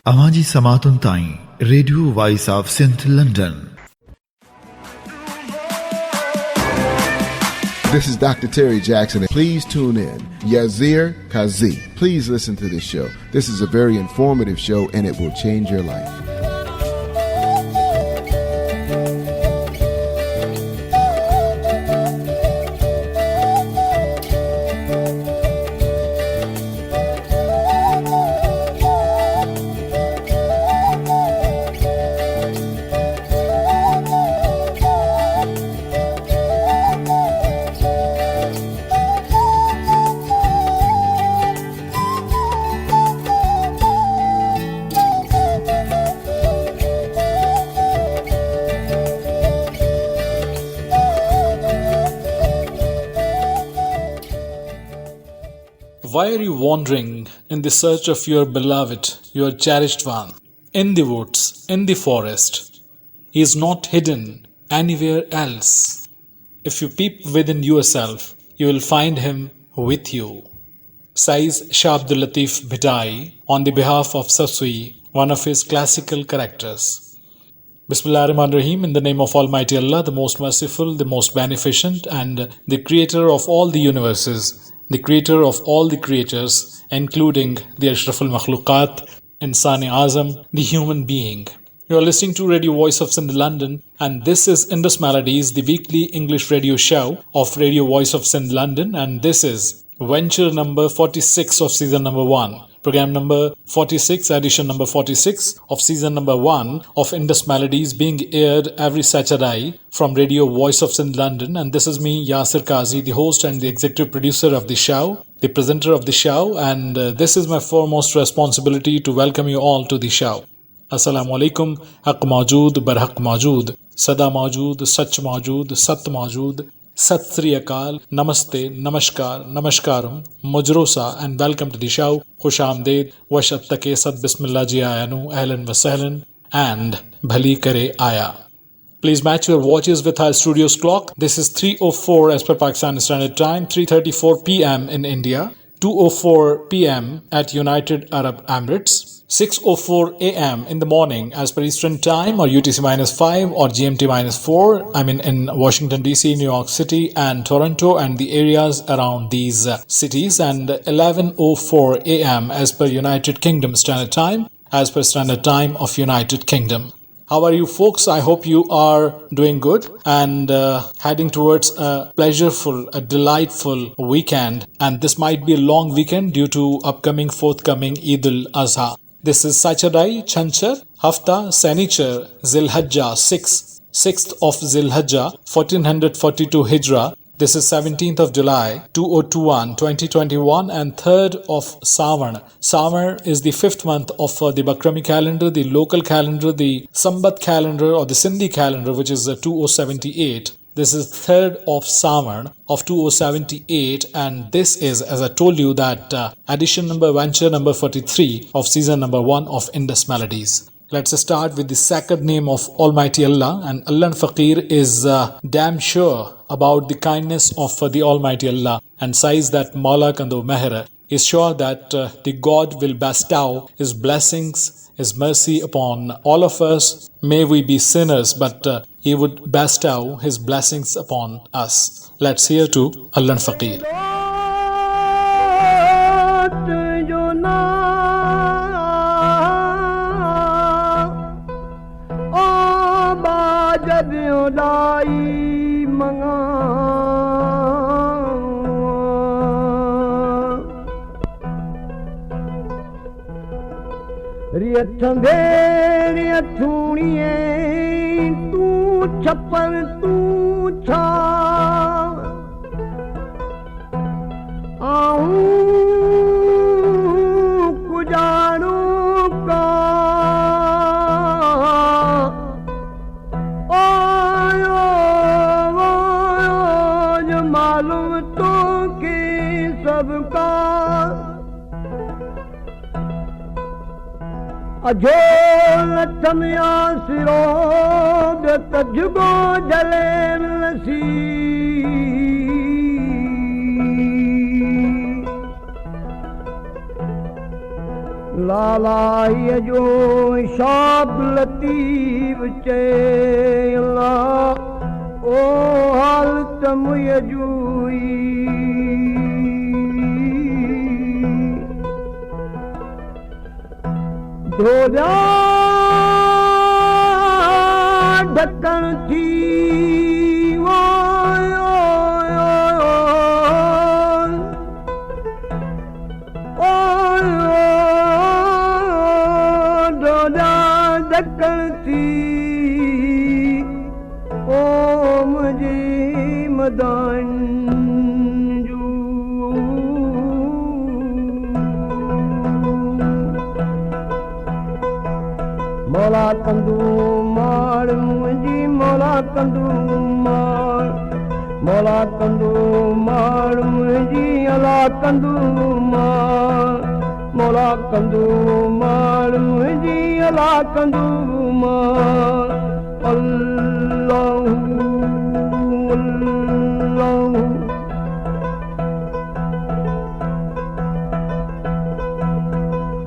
अवाजी समातुन ताई radio voice of Sindh London. This is Dr. Terry Jackson. Please tune in. Yazir Kazi. Please listen to this show. This is a very informative show and it will change your life. Why are you wandering in the search of your beloved, your cherished one? In the woods, in the forest. He is not hidden anywhere else. If you peep within yourself, you will find him with you. Says Shah Abdul Latif Bhittai on the behalf of Sasui, one of his classical characters. Bismillahirrahmanirrahim. In the name of Almighty Allah, the most merciful, the most beneficent, and the creator of all the universes, the creator of all the creatures, including the Ashraful Makhluqat, Insani Azam, the human being. You are listening to Radio Voice of Sindh London, and this is Indus Melodies, the weekly English radio show of Radio Voice of Sindh London, and this is venture number 46 of season number 1. Program number 46, edition number 46 of season number 1 of Indus Melodies, being aired every Saturday from Radio Voice of Sindh London. And this is me, Yasir Kazi, the host and the executive producer of the show, the presenter of the show. And this is my foremost responsibility to welcome you all to the show. Assalamu alaikum, haq maujood, barhaq maujood, sada maujood, sach maujood, sat maujood. Sat Sri Akal, Namaste, Namaskar, Namaskaram, Mujrosa, and welcome to the show. Khush Amdeed, Washat Take Sat Bismillah Ji Ayanu, Ahlan Wasahlan, and Bhali Kare Aya. Please match your watches with our studio's clock. This is 3:04 as per Pakistan Standard Time, 3:34 p.m. in India, 2:04 p.m. at United Arab Emirates, 6:04 a.m. in the morning as per Eastern Time, or UTC-5 or GMT-4. I mean in Washington DC, New York City, and Toronto and the areas around these cities, and 11:04 a.m. as per United Kingdom Standard Time, as per Standard Time of United Kingdom. How are you folks? I hope you are doing good and heading towards a pleasureful, a delightful weekend. And this might be a long weekend due to forthcoming Eid al-Azha. This is Saturday, Chanchar, Hafta, Sanichar, Zilhajjah 6th of Zilhajjah, 1442 Hijrah. This is 17th of July, 2021, 2021, and 3rd of Sawan. Sawan is the 5th month of the Bakrami calendar, the local calendar, the Sambat calendar, or the Sindhi calendar, which is 2078. This is 3rd of Sawan of 2078, and this is, as I told you, that venture number 43 of season number 1 of Indus Melodies. Let's start with the sacred name of Almighty Allah, and Allah Faqir is damn sure about the kindness of the Almighty Allah, and says that Mawla Kando Meher is sure that the God will bestow His blessings, His mercy upon all of us. May we be sinners, but He would bestow His blessings upon us. Let's hear to Allah Faqir. रियठूणिए तू छप्पर तू छा आऊं कुजारू का ओ जो मालूम तो कि सबका अजो लठमिया सिरो दे तजुगो जले लसी लालाई जो शाब लतीफ़ चए अल्लाह ओ हालत मुयजूई धोजा ढकण थी मदान मौला कंदू मार मुंहिंजी मौला कंदू मार मौला कंदू मार मुंहिंजी अला कंदू मार मौला कंदू मार मुंहिंजी अला कंदू मार अल्लाह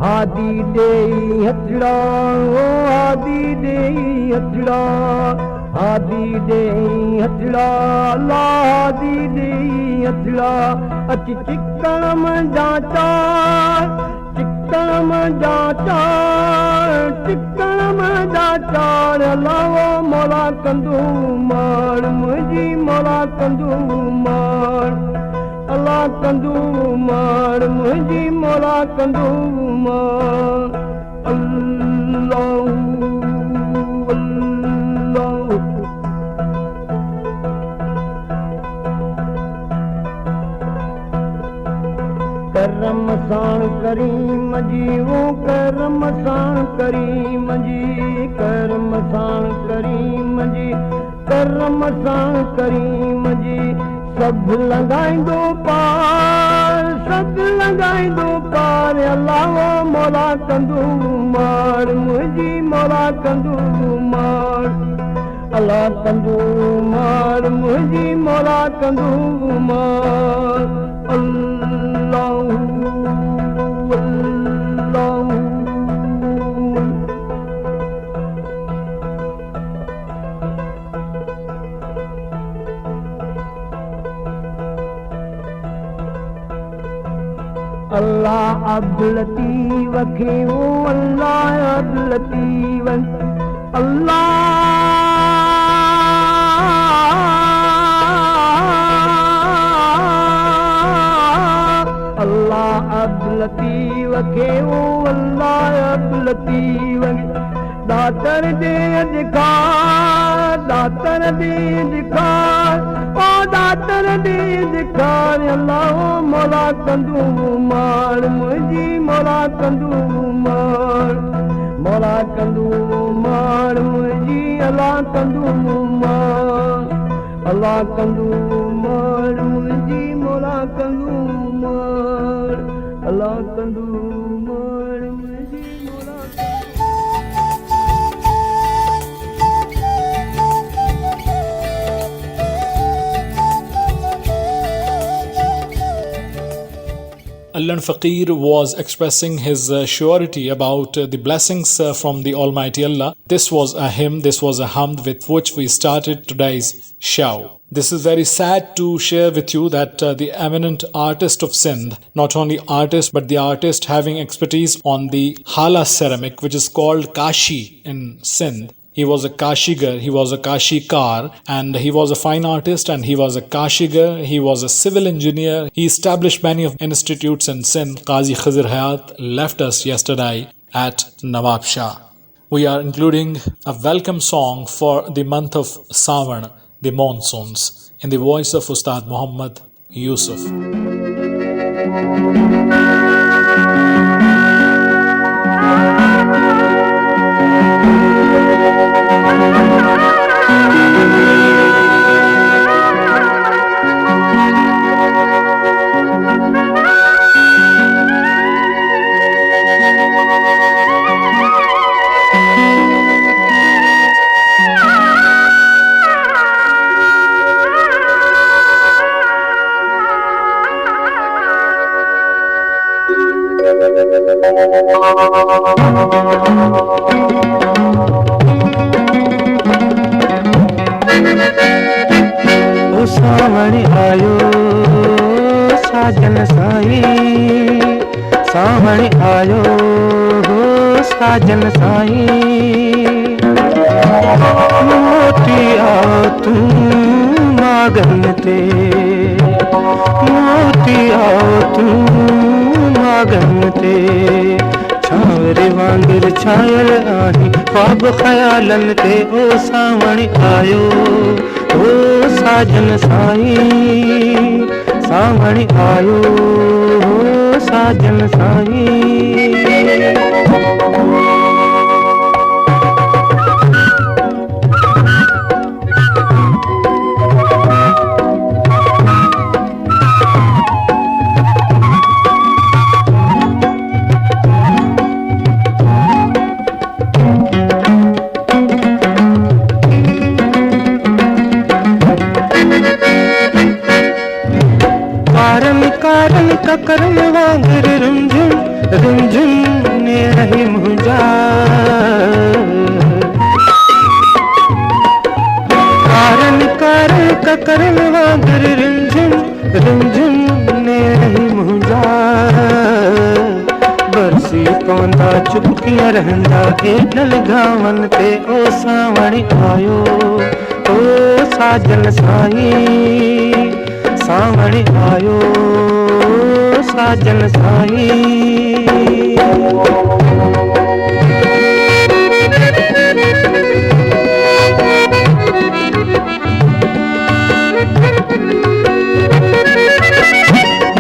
हादी देई हथड़ा ओ हादी देई हथड़ा हादी देई हथड़ा अल्लाह हादी देई हथड़ा अच चिकन मंजा चार चिकन मंजा चार चिकन मंजा चार अल्लाह मौला कंदू मार मुंहिंजी मौला कंदू मार अल्लाह कंदू मार मुंहिंजी मौला कंदू मार अल्लाह अल्लाह करम साण करीम जी वो करम साण करीम जी करम साण करीम जी करम साण करीम जी सब लगाईंदो पार सब लगाईंदो पार अल्लाह मौला कंदू मार मुंहिंजी मौला कंदू मार अल्लाह कंदू मार मुंहिंजी मौला कंदू मार अल्लाह अल्लाह अल्लाह अब्दुल लतीफ खे ओ अल्लाह अब्दुल लतीफ अल्लाह अल्लाह अब्दुल लतीफ खे ओ अल्लाह अब्दुल लतीफ दातर दे अधिकार दातर दे अधिकार ओ दातर दे अधिकार अल्लाह मौला कंदू मार मुंहिंजी मौला कंदू मार मौला कंदू मार मुंहिंजी अल्लाह कंदू मार अल्लाह कंदू मार मुंहिंजी मौला कंदू मार अल्लाह कंदू मार मुंहिंजी मौला Allan Faqir was expressing his surety about the blessings from the Almighty Allah. This was a hymn, this was a hamd with which we started today's show. This is very sad to share with you that the eminent artist of Sindh, not only artist but the artist having expertise on the Hala ceramic, which is called Kashi in Sindh. He was a Kashigar, he was a Kashikar, and he was a fine artist and he was a Kashigar, he was a civil engineer. He established many of institutes in Sindh. Qazi Khizr Hayat left us yesterday at Nawab Shah. We are including a welcome song for the month of Sawan, the monsoons, in the voice of Ustad Muhammad Yusuf. साजन साईं सावण आयो हो साजन साईं मोटी आओ तू मागन ते मोटी आओ तू मागन ते छावरे वांगुर छायल आही ख्वाब ख्यालन ते ओ सावण आयो ओ साजन साईं सावण आयो ओ साजन साईं करम वांगुर रुमझुम ने रही मुंजा कारण का करम वांगुर रुमझुम ने रही मुंजा बरसी पौंदा चुपकियां रहंदा एडल गावन ते ओ सावण आयो ओ साजन साईं सावण आयो साजन साईं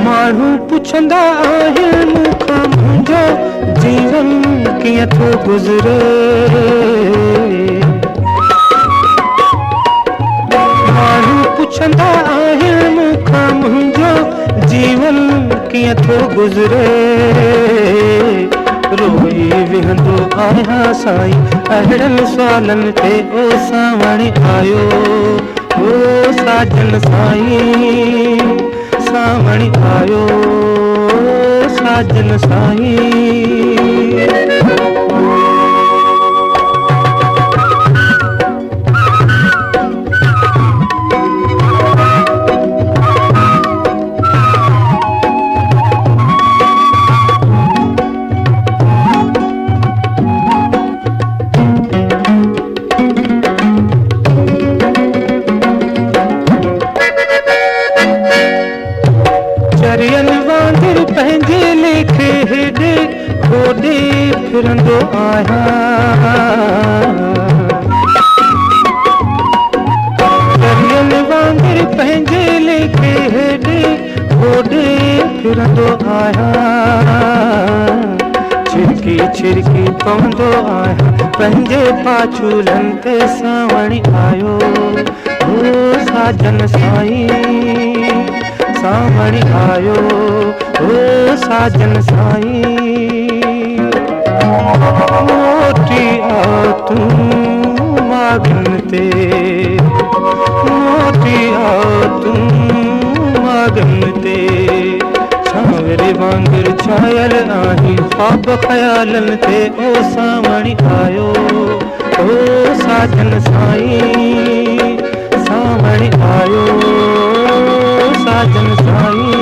माण्हू पुछंदा आहिनि मूंखां मुंहिंजो जीवन कीअं थो गुज़रे माण्हू पुछंदा आहिनि मूंखां मुंहिंजो जीवन कीअं थो गुज़रे रोई विहंदो आहियां साईं अहिड़नि सुवालनि ते ओ सावण आयो ओ साजन साईं सावण आयो ओ साजन साईं पंहिंजे लेखे हेॾे होॾे फिरंदो आहियां दरियनि वांगुर पंहिंजे लेखे हेॾे होॾे फिरंदो आहियां छिरकी पवंदो आहियां पंहिंजे पाछूलनि ते सावण आयो ओ साजन साईं सावण आयो ओ साजन साईं मोटी आओ तू मागन ते मोटी आओ तू मागन ते छावरे वांगुर छायल आही ख्वाब ख्यालन ते ओ सावण आयो ओ साजन साईं सावण आयो साजन Sai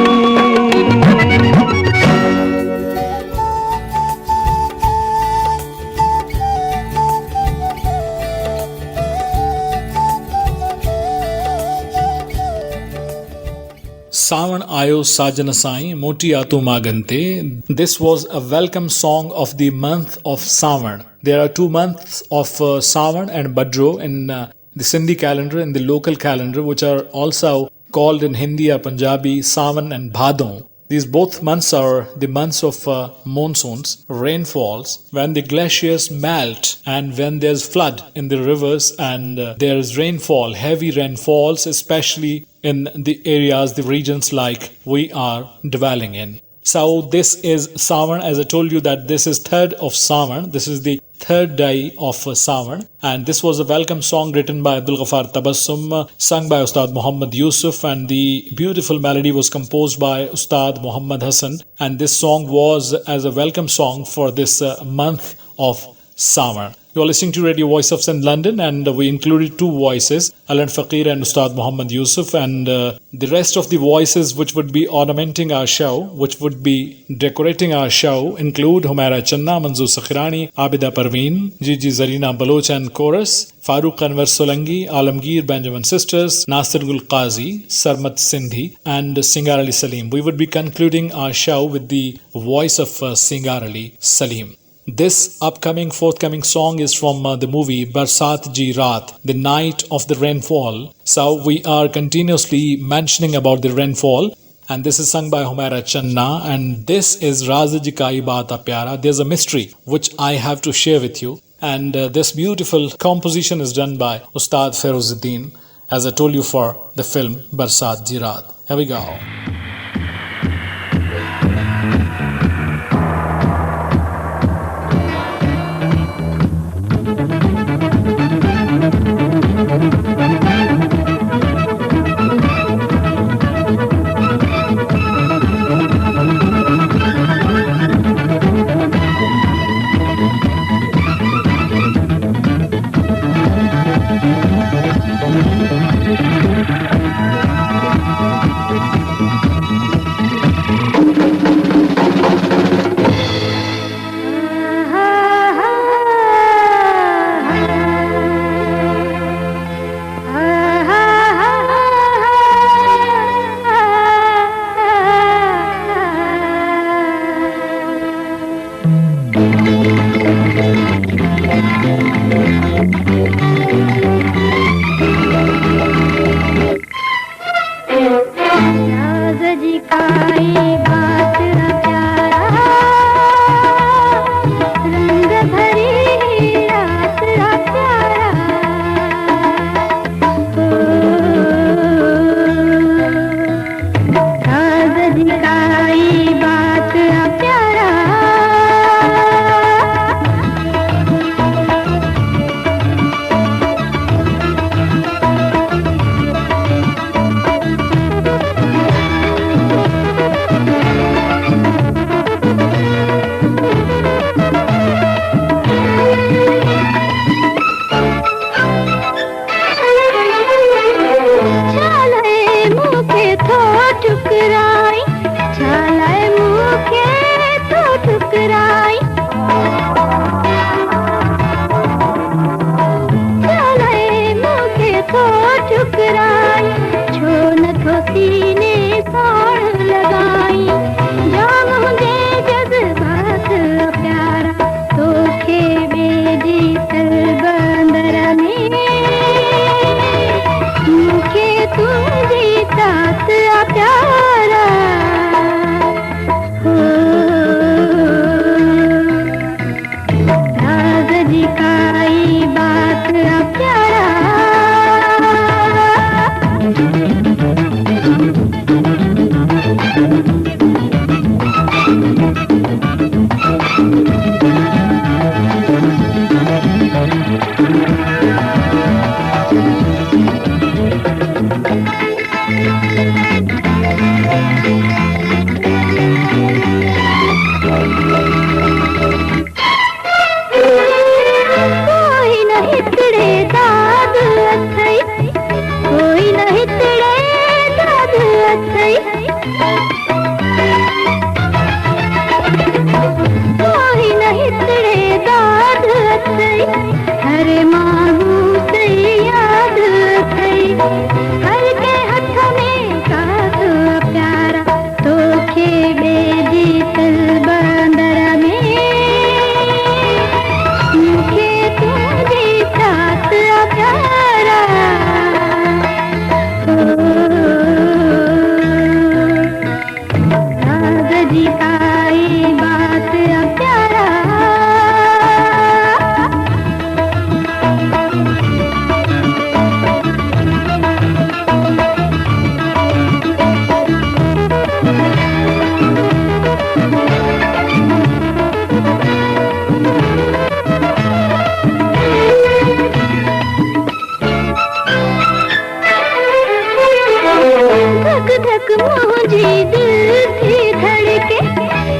Savan Ayo Sajana Sai Moti Atu Magante. This was a welcome song of the month of Savan. There are 2 months of Savan and Bhadro in the Sindhi calendar, in the local calendar, which are also called in Hindi or Punjabi Savan and Bhadon. These both months are the months of monsoons, rainfalls, when the glaciers melt and when there's flood in the rivers and there's rainfall, heavy rainfalls, especially in the areas, the regions like we are dwelling in. So this is Savan. As I told you that this is 3rd of Savan. This is the 3rd day of Savan. And this was a welcome song written by Abdul Ghaffar Tabassum, sung by Ustad Muhammad Yusuf, and the beautiful melody was composed by Ustad Muhammad Hassan. And this song was as a welcome song for this month of Savan. You're listening to Radio Voice of Sindh London, and we included two voices, Alan Faqir and Ustad Muhammad Yusuf, and the rest of the voices which would be ornamenting our show, which would be decorating our show, include Humaira Channa, Manzoor Sakhirani, Abida Parveen, Gigi Zarina Baloch and Chorus, Farooq Anwar Solangi, Alamgir Benjamin Sisters, Nasir Gul Qazi, Sarmat Sindhi, and Singar Ali Salim. We would be concluding our show with the voice of Singar Ali Salim. This forthcoming song is from the movie Barsat Ji Raat, the night of the rainfall. So we are continuously mentioning about the rainfall, and this is sung by Humaira Channa, and this is Raaz Ji Kai Baat Pyara. There's a mystery which I have to share with you, and this beautiful composition is done by Ustad Ferozuddin, as I told you, for the film Barsat Ji Raat. Here we go.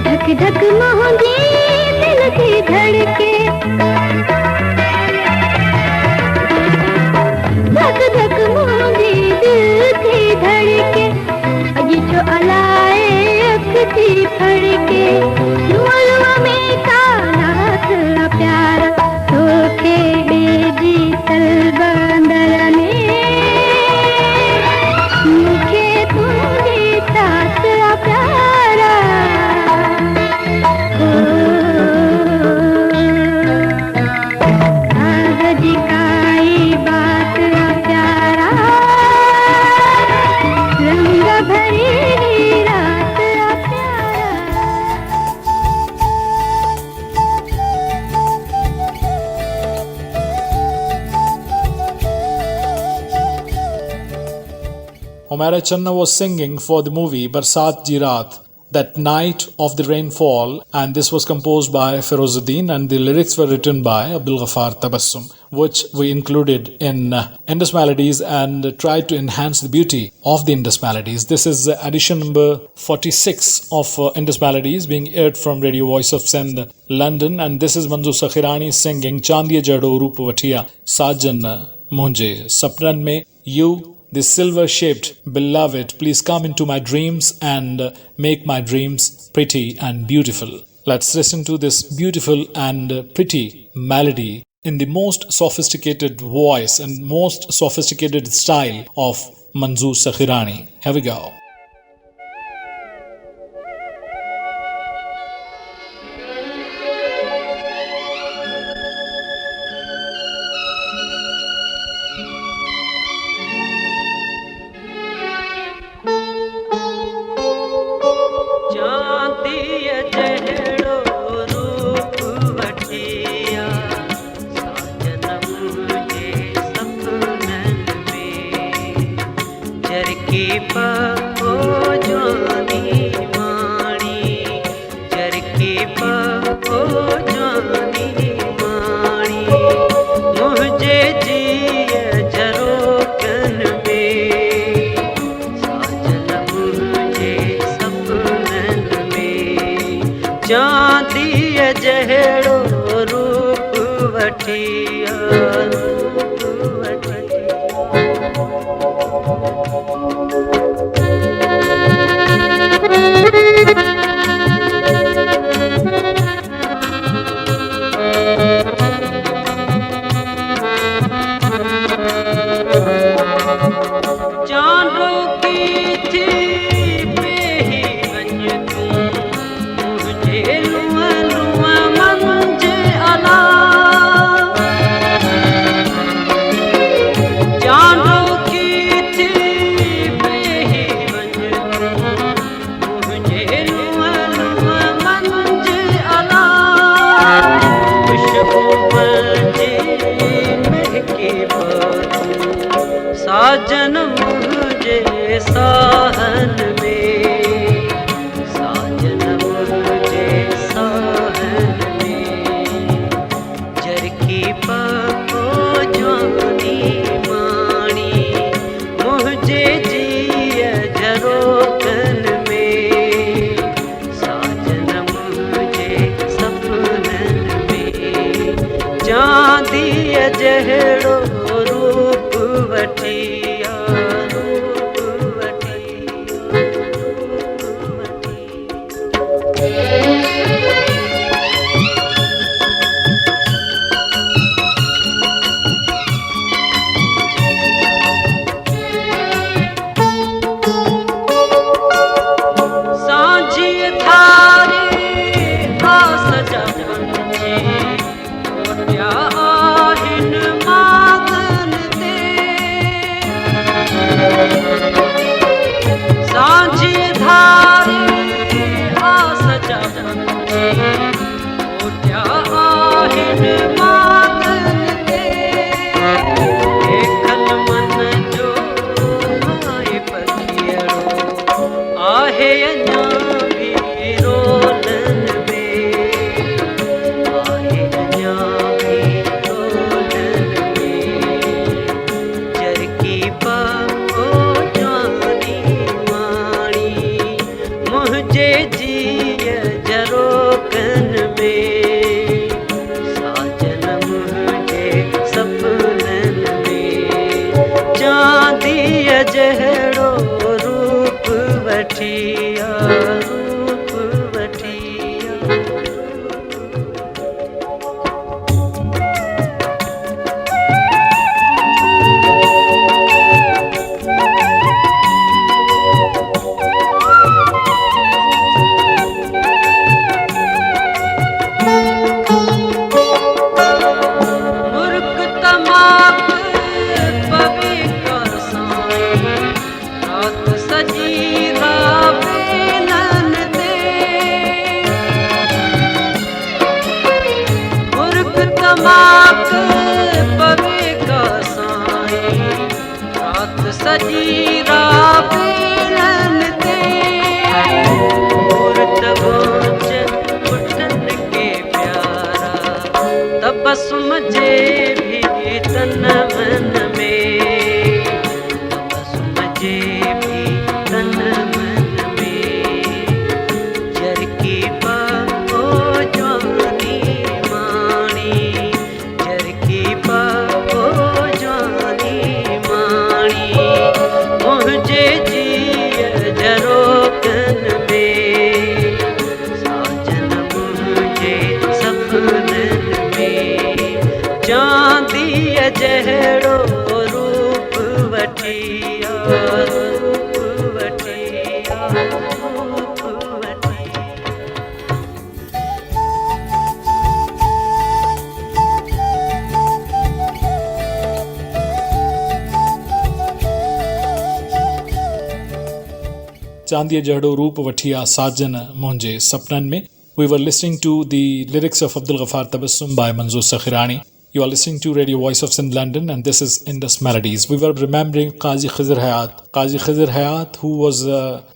धक धक मोहंगी दिल की धड़के Humaira Channa was singing for the movie Barsat Ji Raat, that night of the rainfall, and this was composed by Ferozuddin and the lyrics were written by Abdul Ghaffar Tabassum, which we included in Indus Melodies and tried to enhance the beauty of the Indus Melodies. This is edition number 46 of Indus Melodies being aired from Radio Voice of Sindh, London, and this is Manzoor Sakhirani singing Chandiya Jado Roop Vatiya Sajan Munje Sapnan Mein. You, the silver-shaped beloved, please come into my dreams and make my dreams pretty and beautiful. Let's listen to this beautiful and pretty melody in the most sophisticated voice and most sophisticated style of Manzoor Sakhirani. Here we go. सजी रात जे भी तन मन में, तबस्सुम जे भी तन मन में, जर की बाहो जानी माणी, जर की बाहो जानी माणी, मुझे जिय जरोकन में, साजन मुझे सपनन में, चांदी जहड़ो रूप वठिया, रूप वठिया, रूप वठिया। चांदीअ जहिड़ो रूप वठिया साजन मुंहिंजे सपननि में. We were listening to the lyrics of Abdul Ghaffar Tabassum by Manzoor Sakhirani. You are listening to Radio Voice of Sindh London, and this is Indus Melodies. We were remembering Qazi Khizr Hayat. Qazi Khizr Hayat, who was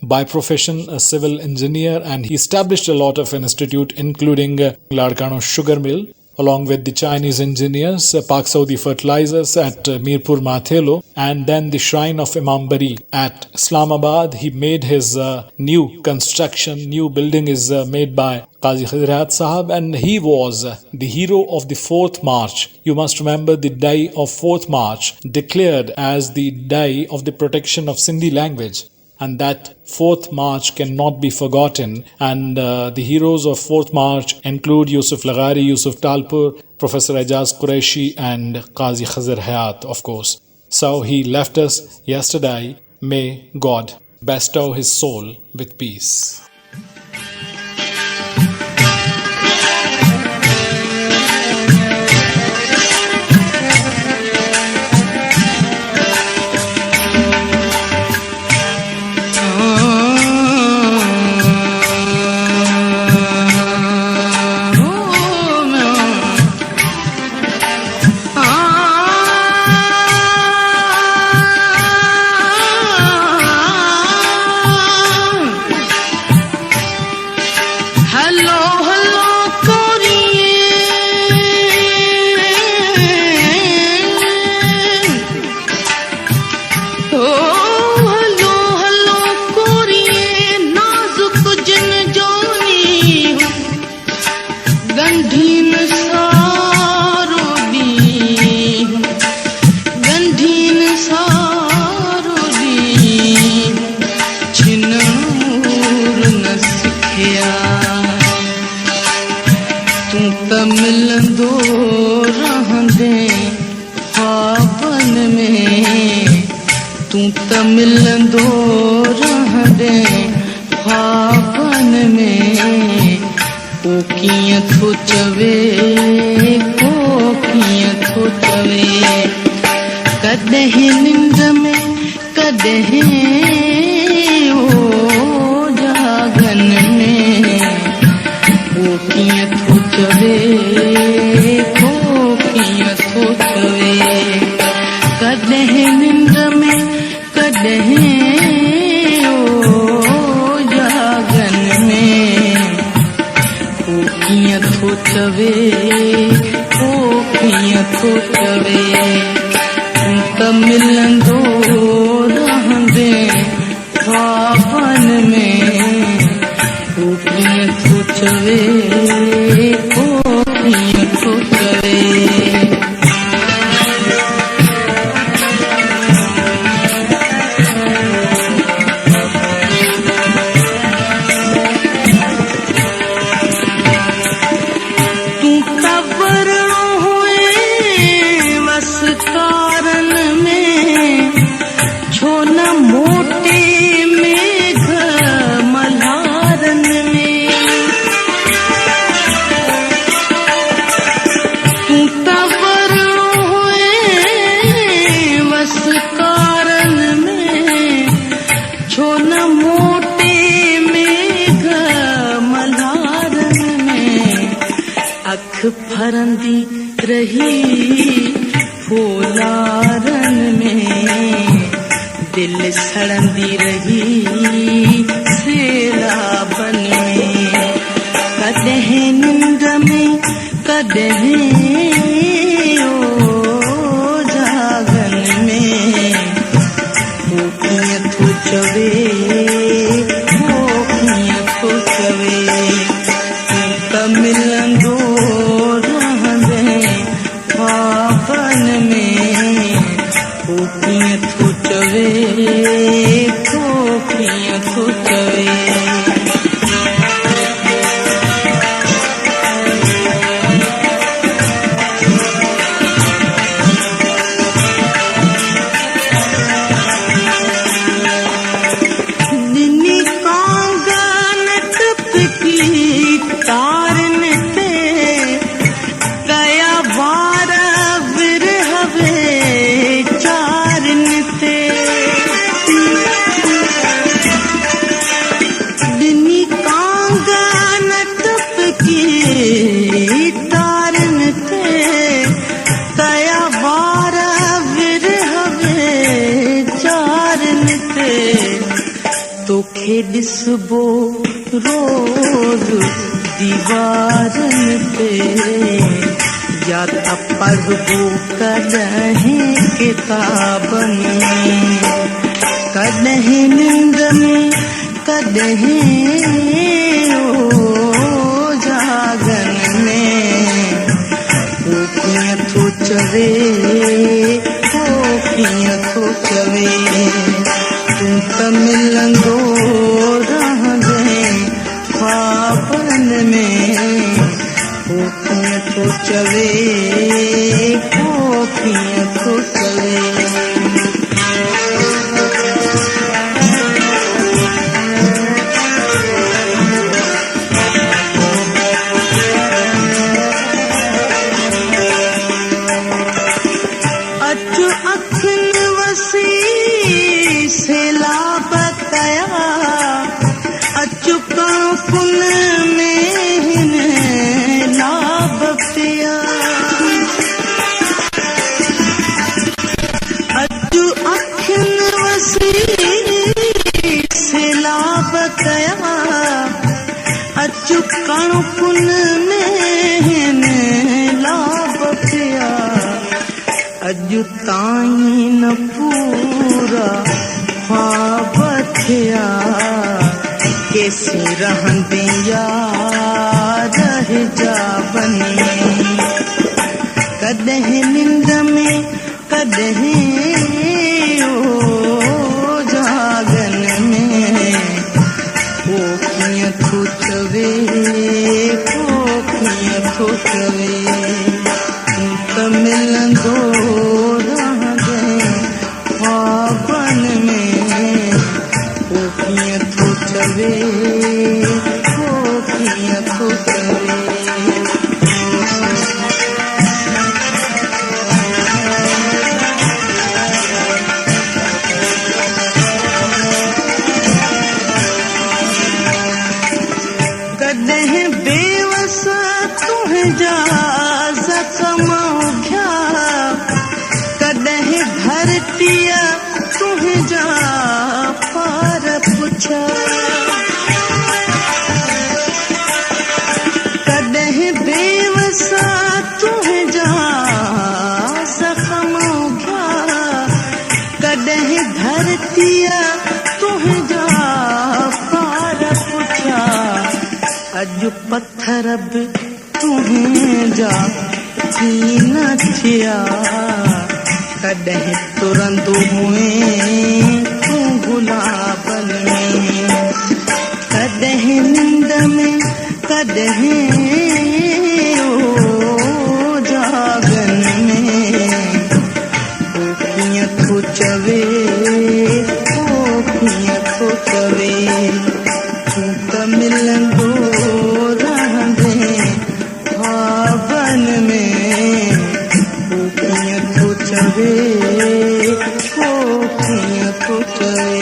by profession a civil engineer, and he established a lot of institute, including Ladkano Sugar Mill, along with the Chinese engineers, Pak Saudi Fertilizers at Mirpur Mathelo, and then the Shrine of Imam Bari at Islamabad. He made his new construction, new building is made by Qazi Khizr Hayat Sahab, and he was the hero of the 4th March. You must remember the day of 4th March declared as the day of the protection of Sindhi language. And that 4th March cannot be forgotten. And the heroes of 4th March include Yusuf Laghari, Yusuf Talpur, Professor Ijaz Qureshi, and Qazi Khizr Hayat, of course. So he left us yesterday. May God bestow his soul with peace. मिलंदो रहंदे ख्वाबन में को कीअं थो चवे को कीअं थो चवे कॾहिं निंड में कॾहिं ओ जागन में को कीअं थो चवे को कीअं थो चवे कॾहिं निंड में कॾहिं ओ जागन में को कीअं थो चवे को कीअं थो चवे तूं त मिलंदो रहंदे ख्वाबन में को कीअं थो चवे को कीअं थो चवे फरंदी रही फूलारन में दिल सड़ंदी रही सेलाबन में कॾहिं निंद में कॾहिं खे ॾिसबो रोज़ दीवारनि ते या त पढ़बो कॾहिं किताबनि में कॾहिं निंड में कॾहिं जागन में को कीअं थो चवे को कीअं थो चवे तूं त मिलंदो रहंदे ख्वाबनि में को कीअं थो चवे को कीअं थो चवे अॼु ताईं न पूरा ख्वाब थिया केसी रहंदे याद हिजाबनि कॾहिं निंड में कॾहिं जागन में को कीअं थो चवे को कीअं थो चवे तूं त मिलंदो रहंदे ख्वाबनि में को कीअं थो चवे को कीअं थो चवे कॾहिं बेवस तुंहिंजा ज़ख़्म उघिया कॾहिं धरतीअ तुंहिंजा पार पुछिया कॾहिं बेवस तुंहिंजा ज़ख़्म उघिया कॾहिं धरतीअ तुंहिंजा पार पुछिया अॼु पत्थर बि तुंहिंजा थी न थिया कॾहिं तुरंदो हुए तूं गुलाबनि में कॾहिं निंड में कॾहिं जागन में को कीअं थो चवे को कीअं थो चवे तूं त मिलंदो रहंदे ख्वाबनि में को कीअं थो चवे को कीअं थो चवे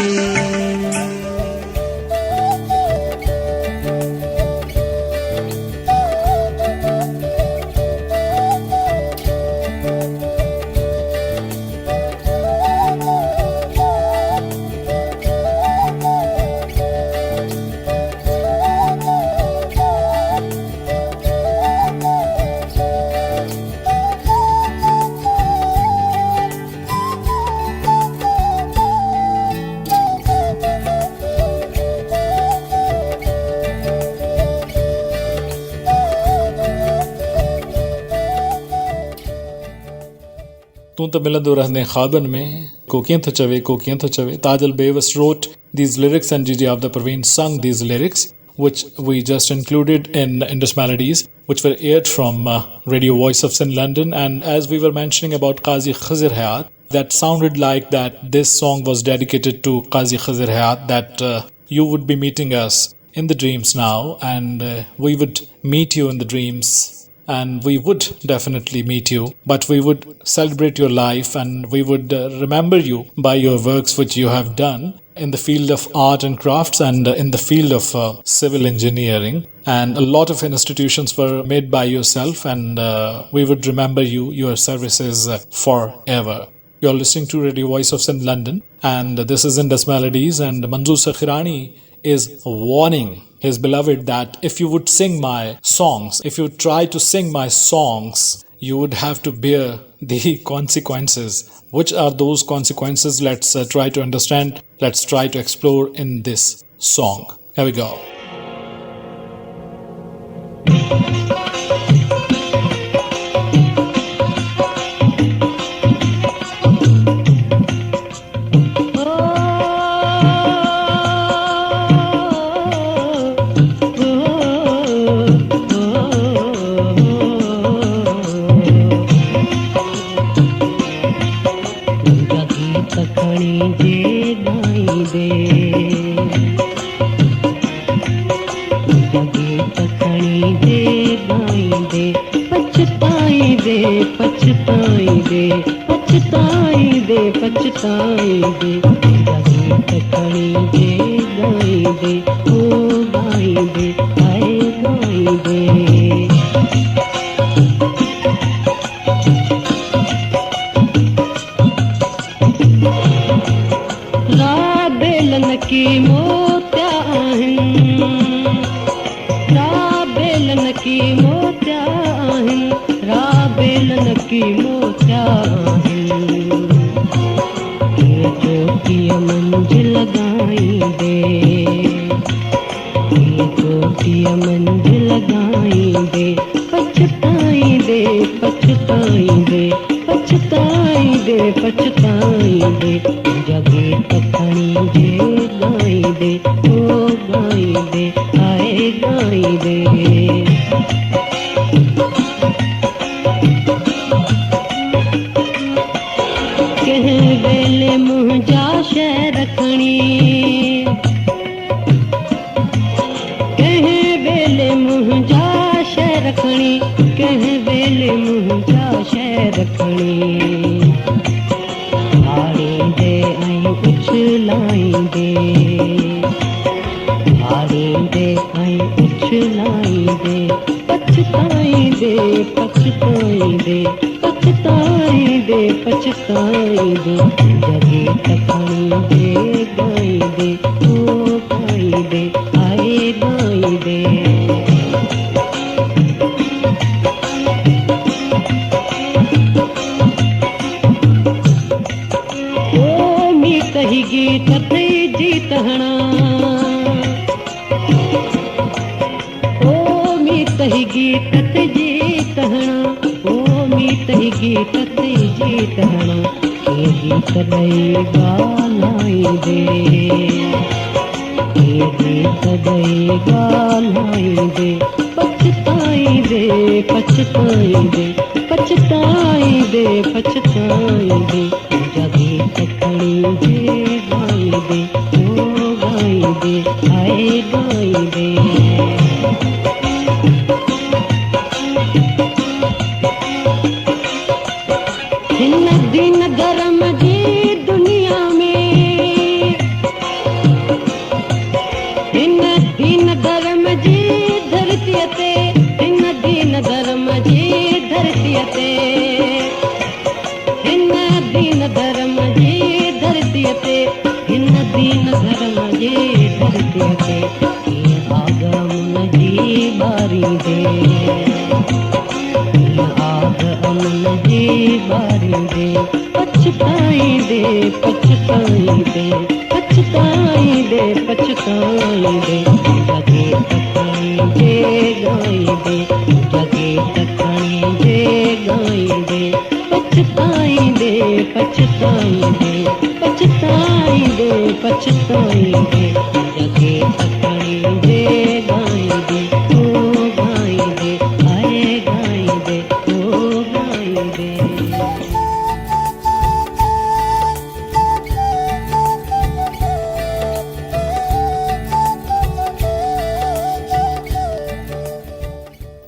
तूं त मिलंदो रहंदे ख्वाबनि में को कीअं थो चवे को कीअं थो चवे Tajal Bewas wrote these lyrics and Gigi Avda Parveen sung these lyrics which we just included in Indus Melodies which were aired from Radio Voice of Sin London. And as we were mentioning about Qazi Khizr Hayat, that sounded like that this song was dedicated to Qazi Khizr Hayat, that you would be meeting us in the dreams now and we would meet you in the dreams. And we would definitely meet you, but we would celebrate your life and we would remember you by your works which you have done in the field of art and crafts and in the field of civil engineering. And a lot of institutions were made by yourself and we would remember you, your services forever. You're listening to Radio Voice of Sin London and this is Indus Melodies and Manzoor Sakhirani is warning his beloved that if you would sing my songs, if you would try to sing my songs, you would have to bear the consequences. Which are those consequences? Let's try to understand. Let's try to explore in this song. Here we go.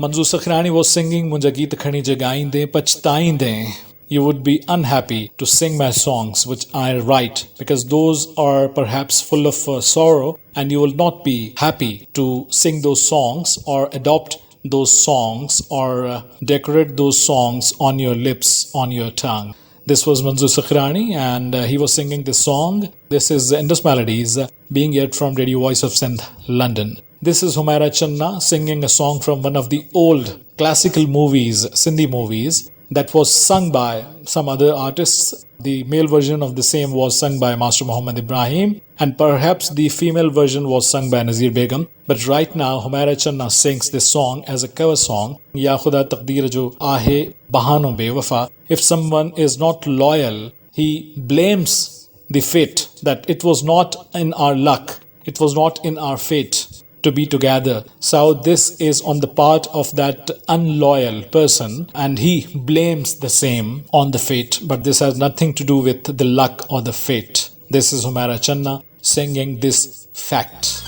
Manzoor Sakhrani was singing Munja Geet Khani Jagainde Pachtainde. You would be unhappy to sing my songs which I write because those are perhaps full of sorrow, and you will not be happy to sing those songs or adopt those songs or decorate those songs on your lips, on your tongue. This was Manzoor Sakhrani, and he was singing this song. This is Indus Melodies, being aired from Radio Voice of Sindh, London. This is Humaira Channa singing a song from one of the old classical movies, Sindhi movies, that was sung by some other artists. The male version of the same was sung by Master Muhammad Ibrahim, and perhaps the female version was sung by Nazir Begum. But right now, Humaira Channa sings this song as a cover song. Ya Khuda Taqdeer Jo Aahe Bahano Bewafa. If someone is not loyal, he blames the fate that it was not in our luck, it was not in our fate to be together. So this is on the part of that unloyal person, and he blames the same on the fate, but this has nothing to do with the luck or the fate. This is Humaira Channa singing this fact.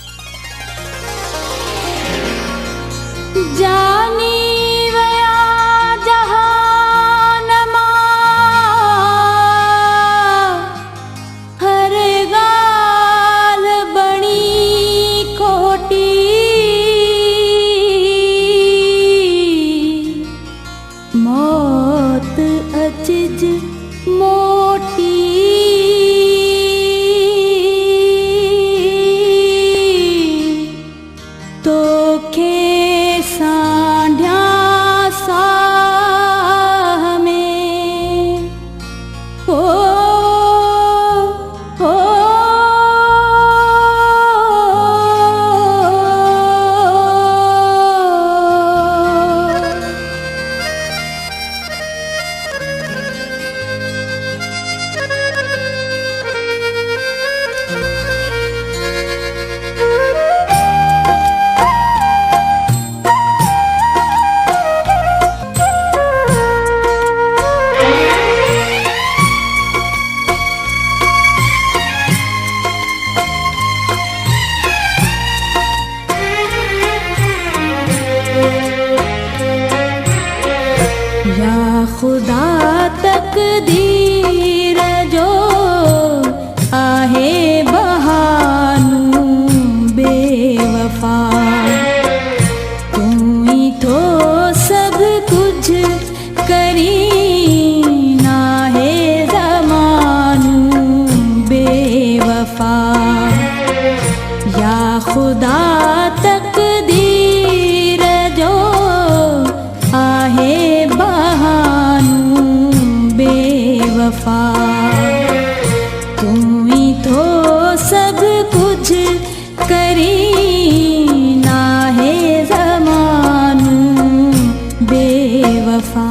जानी वया जहानमा हर गाल बणी खोटी मौत अचिज मोटी तोखे सांढ्या साह में ओ या खुदा तकदीर जो आहे बहानू बेवफा तू ही तो सब कुछ करी ना है ज़मानू बेवफा या खुदा तकदीर जो आहे बहानू बेवफा तू ही तो सब कुछ करी ना है ज़मानू बेवफा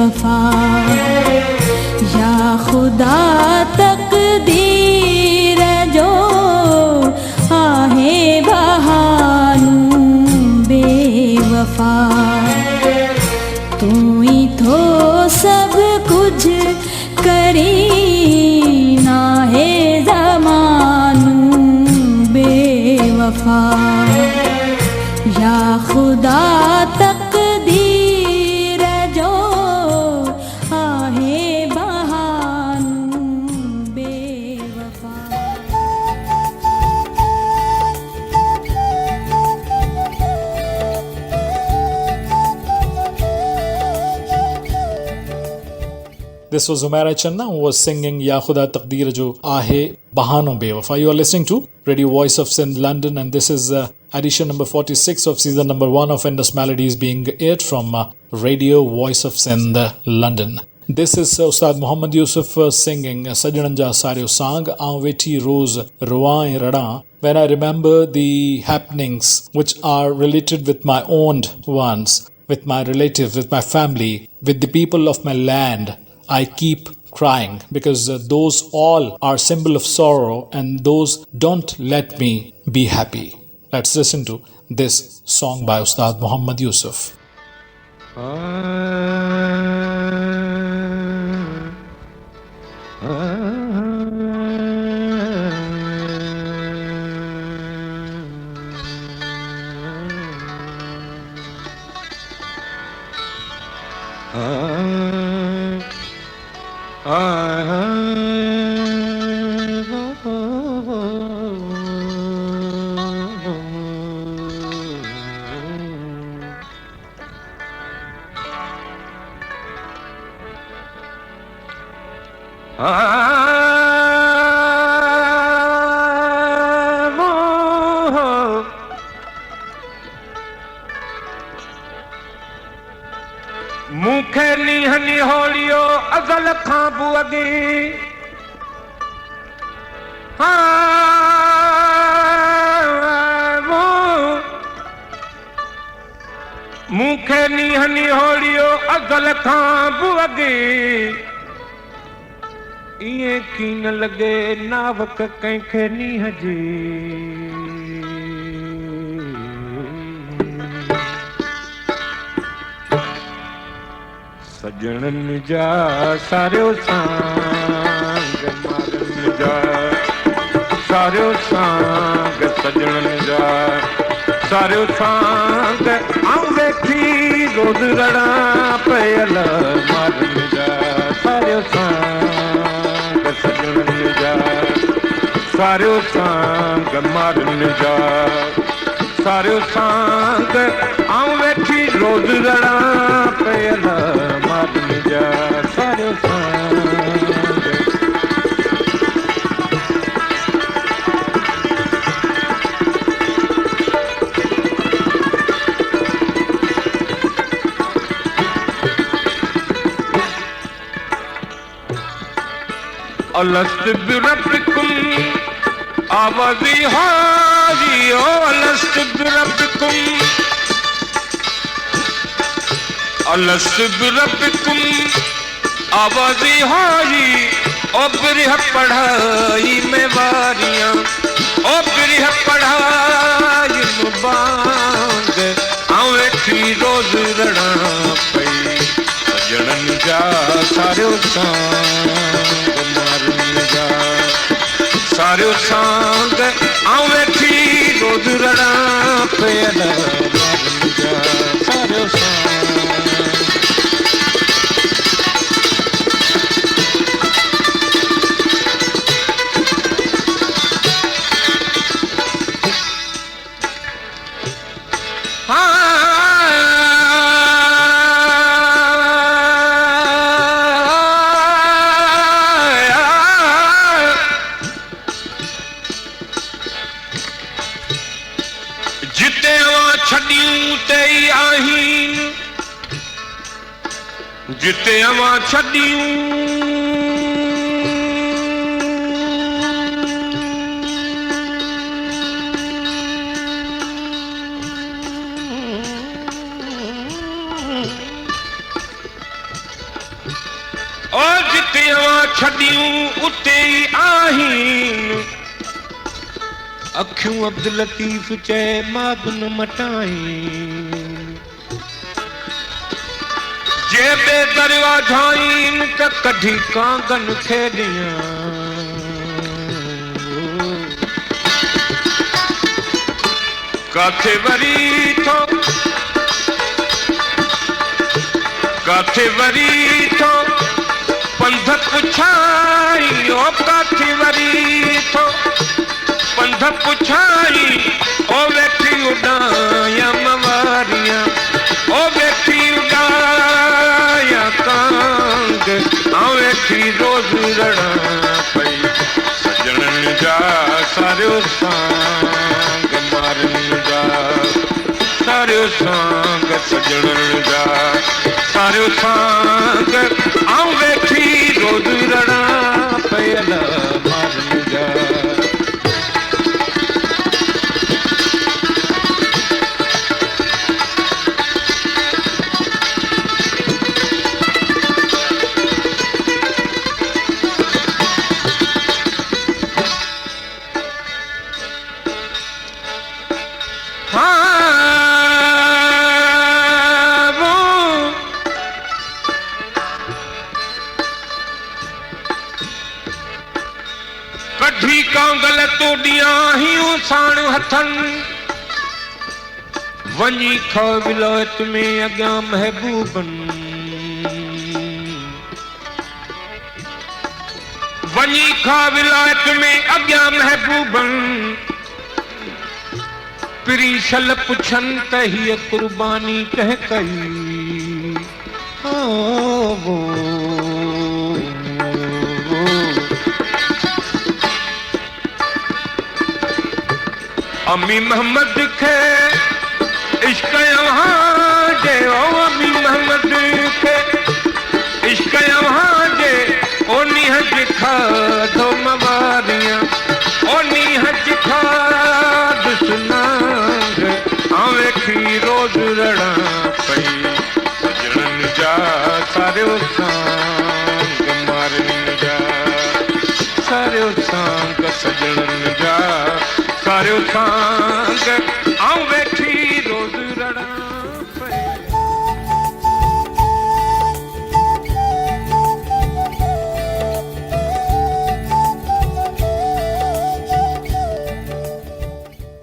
बेवफा या खुदा तकदीर जो आहे बहानू बेवफा तू ही तो सब कुछ करी ना है जमानू बेवफा या खुदा तकदीर जो आहे बहानू बेवफा This was Humaira Channa who was singing Ya Khuda Taqdeer Jo Aahe Bahano Bewafa. You are listening to Radio Voice of Sindh, London, and this is edition number 46 of season number 1 of Indus Melodies being aired from Radio Voice of Sindh, London. This is Ustad Muhammad Yusuf singing Sajananja Saryo Sang Aanveti Rose Ruain Rada. When I remember the happenings which are related with my own ones, with my relatives, with my family, with the people of my land, I keep crying because those all are symbol of sorrow and those don't let me be happy. Let's listen to this song by Ustad Muhammad Yusuf. मूंखे नीहनी होलियो अगल खां बुअगी मूंखे नीहनी होलियो अगल खां बुअगी इएं कीन लॻे नावक कंहिंखे नीह जी सजणनि जा सारियो सांग मारनि जा सारियो सांग सजणनि जा सारियो सांग आऊं वेठी रोज़ रड़ा पयल मारनि जा सारियो सांग सजणनि जा सारियो सांग मारनि जा सारियो सांग आऊं वेठी रोज़ रड़ा पयल मारनि जा सारियो सांग अलस्त बिरब्बिकुम आवाज़ी हाजी ओ अलस्त बिरब्बिकुम अलस्त बिरब्बिकुम आवाज़ी हाजी ओ बिरह पढ़ाई में वारियां ओ बिरह पढ़ाई में बांग आऊं वेठी रोज़ रड़ा पई सजणनि जा सारियो सांग मारनि जा सारियो सांग आऊं वेठी रोज़ रड़ा पयल मारनि जा सारियो सांग जिते अवां छॾियूं छॾियूं उते ई आहिनि अखियूं अब्दुल लतीफ़ चए मां बि न मटाईं जे बे दरवाज़ाइनि त कढी कांगन खे ॾियां काथे वरी थो पंध पुछाई ओ काथे वरी थो पंध पुछाई ओ वेठी उॾाया मवारियां ओ वेठी उॾाया कांग आऊं वेठी रोज़ रड़ां पई सजणनि जा सारियो सांग मारनि जा सारियो सांग सजणनि जा सारियो सांग आऊं वेठी रोज़ रड़ां पयल मारनि जा कढी कांगल तोड़ियां हियूं साण हथनि वञी खा विलायत में अॻियां महबूबनि वञी खा विलायत में अॻियां महबूबनि पिरी शल पुछनि त हीअ कुर्बानी कंहिं कई अमी मोहम्मद खे इश्क अव्हां जे ओ अमी मोहम्मद खे इश्क अव्हां जे ओ नीहज खाधो मवारियां ओ नीहज खाध सुनांग आऊं वेठी रोज़ रड़ां पई सजणनि जा सारियो सांग मारनि जा सारियो सांग सजणनि जा सारियो सांग आऊं वेठी रोज़ रड़ां पई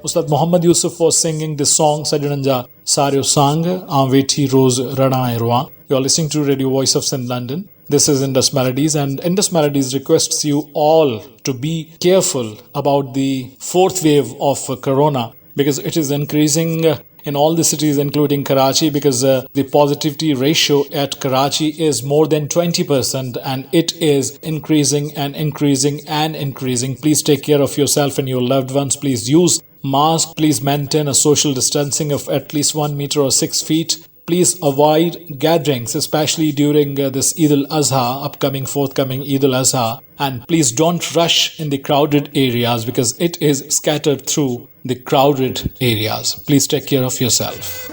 Ustad Muhammad Yusuf was singing this song Sajananja Saryo Sang Vethi Rose Rana Irwa. You are listening to Radio Voice of Sindh London. This is Indus Melodies, and Indus Melodies requests you all to be careful about the fourth wave of corona because it is increasing in all the cities including Karachi because the positivity ratio at Karachi is more than 20% and it is increasing and increasing and increasing. Please take care of yourself and your loved ones. Please use mask. Please maintain a social distancing of at least 1 meter or 6 feet. Please avoid gatherings, especially during this Eid al-Azha, forthcoming Eid al-Azha. And please don't rush in the crowded areas because it is scattered through the crowded areas. Please take care of yourself.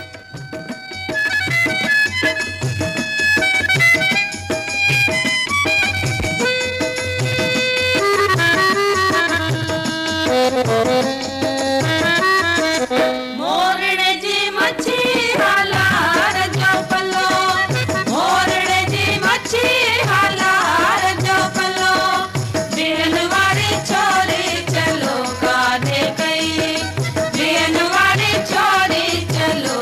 चलो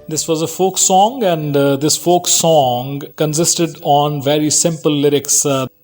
This was a folk song, and this folk song consisted on very simple lyrics.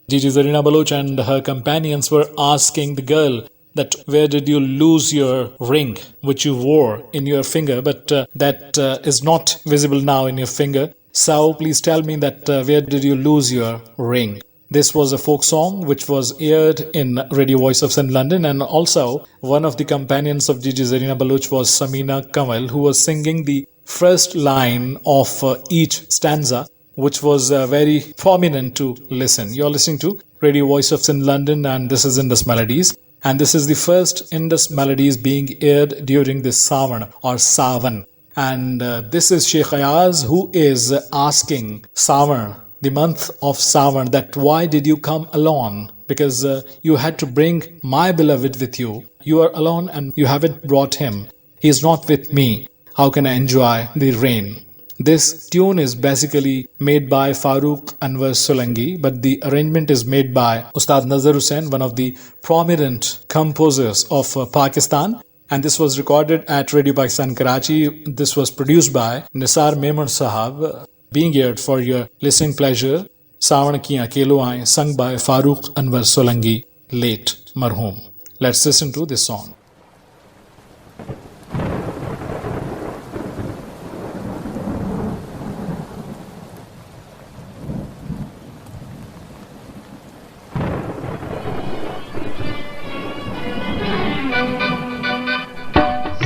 Gigi Zarina Baloch and her companions were asking the girl that where did you lose your ring which you wore in your finger, but that is not visible now in your finger. So please tell me that where did you lose your ring? This was a folk song which was aired in Radio Voice of St. London, and also one of the companions of Gigi Zarina Baloch was Samina Kamal, who was singing the first line of each stanza, which was very prominent to listen. You're listening to Radio Voice of St. London, and this is Indus Melodies. And this is the first Indus Melodies being aired during this Savan or Savan. And this is Sheikh Ayaz who is asking Savan, the month of Savan, that why did you come alone? Because you had to bring my beloved with you. You are alone and you haven't brought him. He is not with me. How can I enjoy the rain? This tune is basically made by Farooq Anwar Solanki, but the arrangement is made by Ustad Nazar Hussain, one of the prominent composers of Pakistan. And this was recorded at Radio Pakistan Karachi. This was produced by Nisar Memon Sahab, being aired for your listening pleasure. Sawan Ki Akelo Aaye, sung by Farooq Anwar Solanki, late marhum. Let's listen to this song.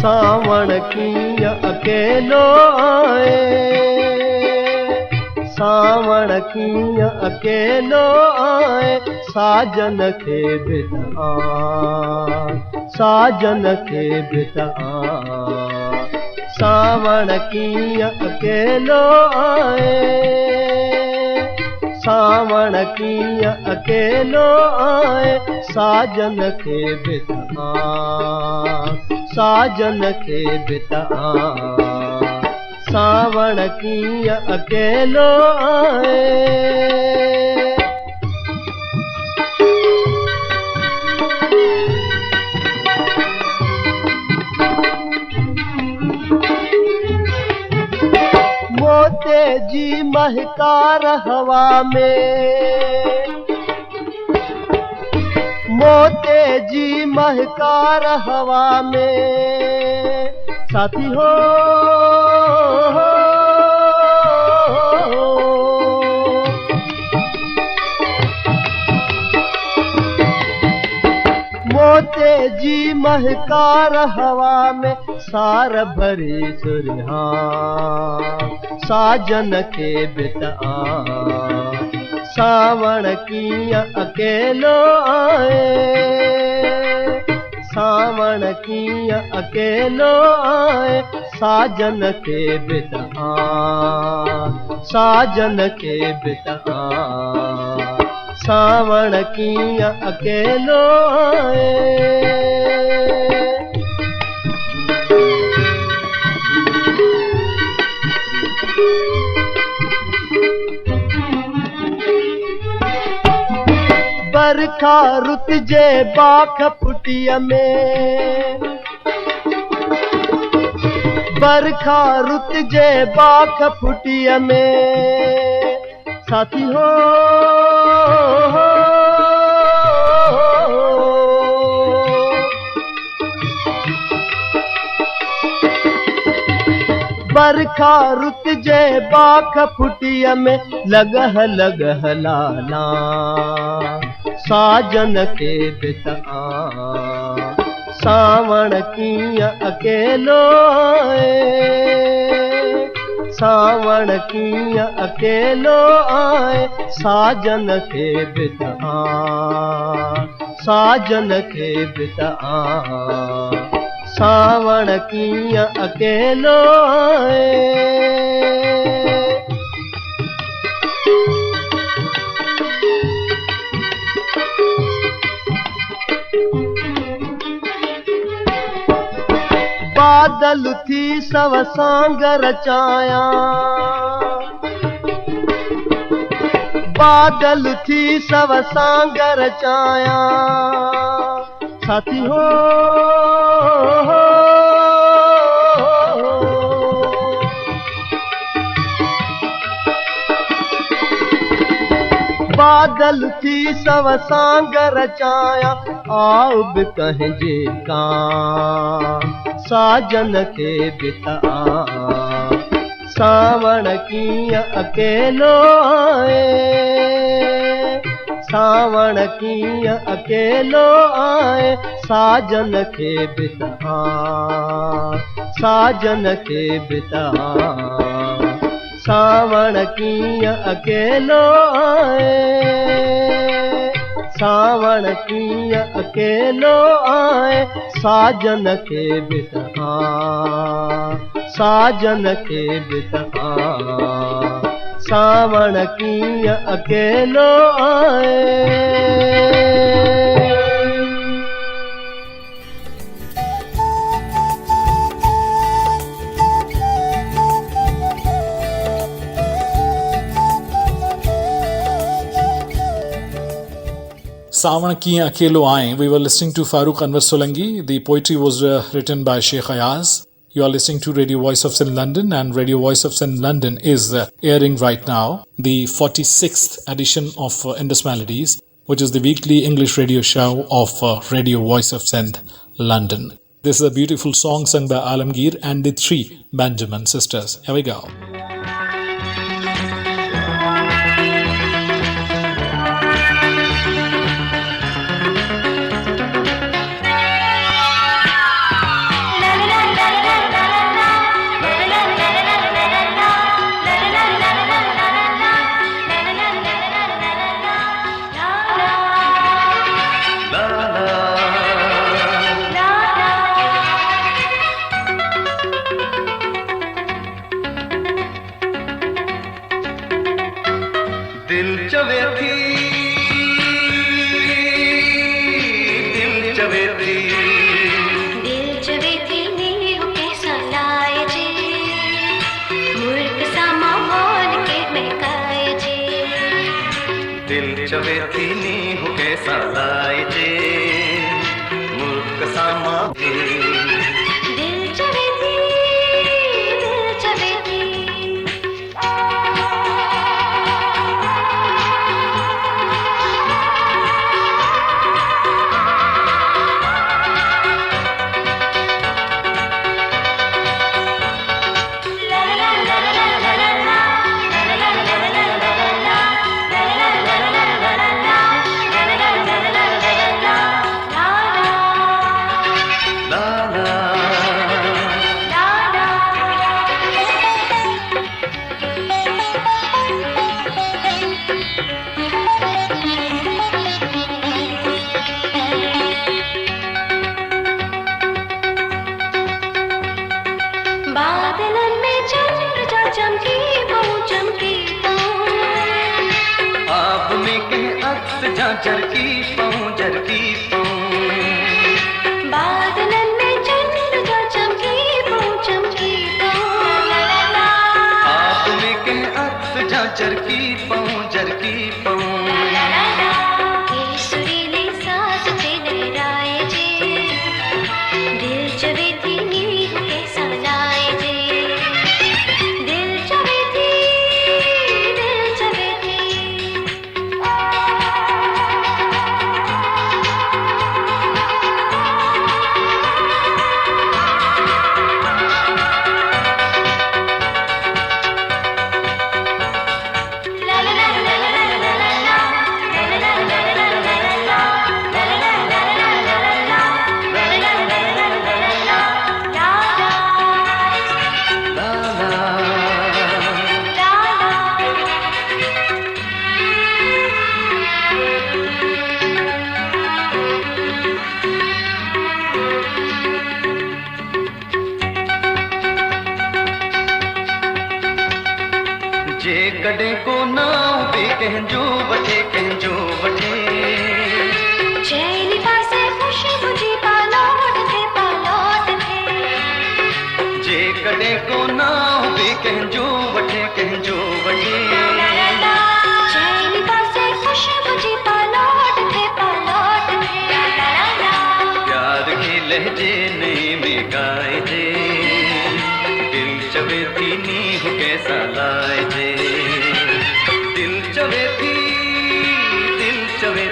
सावण कीअं अकेलो आए, सावण कीअं अकेलो आए, साजन खे बि त आए, साजन खे बि त आए। सावण कीअं अकेलो आए, सावण कीअं अकेलो आए, साजन खे बि त आए, साजन खे बि त आए। सावण कीअं अकेलो आए। मोते जी महकार हवा में, मोते जी महकार हवा में, साथी हो मोते जी महकार हवा में, सार भरी सुरहा, साजन खे बि त आए। सावण कीअं अकेलो आए, सावण कीअं अकेलो आए, साजन खे बि त आए, साजन खे बि त आए। सावण कीअं अकेलो आए। बरखा रुत जे बाख पुटीअ में, बरखा रुत जे बाख पुटीअ में, साथी हो बरखा रुत जे बाख पुटीअ में, लॻह लॻह लाला, साजन खे बि त आए। सावण कीअं अकेलो आए, सावण कीअं अकेलो आए, साजन खे बि त आए, साजन खे बि त आए। सावण कीअं अकेलो आए। बादल थी सव सांग रचाया, बादल थी सव सांग रचाया, साथी हो बादल थी सव सांग रचाया आओ बि कहिंजे का साजन खे बिता सावण कीअं अकेलो आए सावण कीअं अकेलो आए साजन खे बिता साजन खे बिता सावण कीअं अकेलो आए सावण कीअं अकेलो आए साजन खे बिता साजन खे बिता सावण कीअं अकेलो आए Savan Kiyan Akelo Aaye. We were listening to Farooq Anwar Solanki. The poetry was written by Sheikh Ayaz. You are listening to Radio Voice of Sin London, and Radio Voice of Sin London is airing right now the 46th edition of Indus Melodies, which is the weekly English radio show of Radio Voice of Sin London. This is a beautiful song sung by Alamgir and the three Benjamin sisters. Here we go.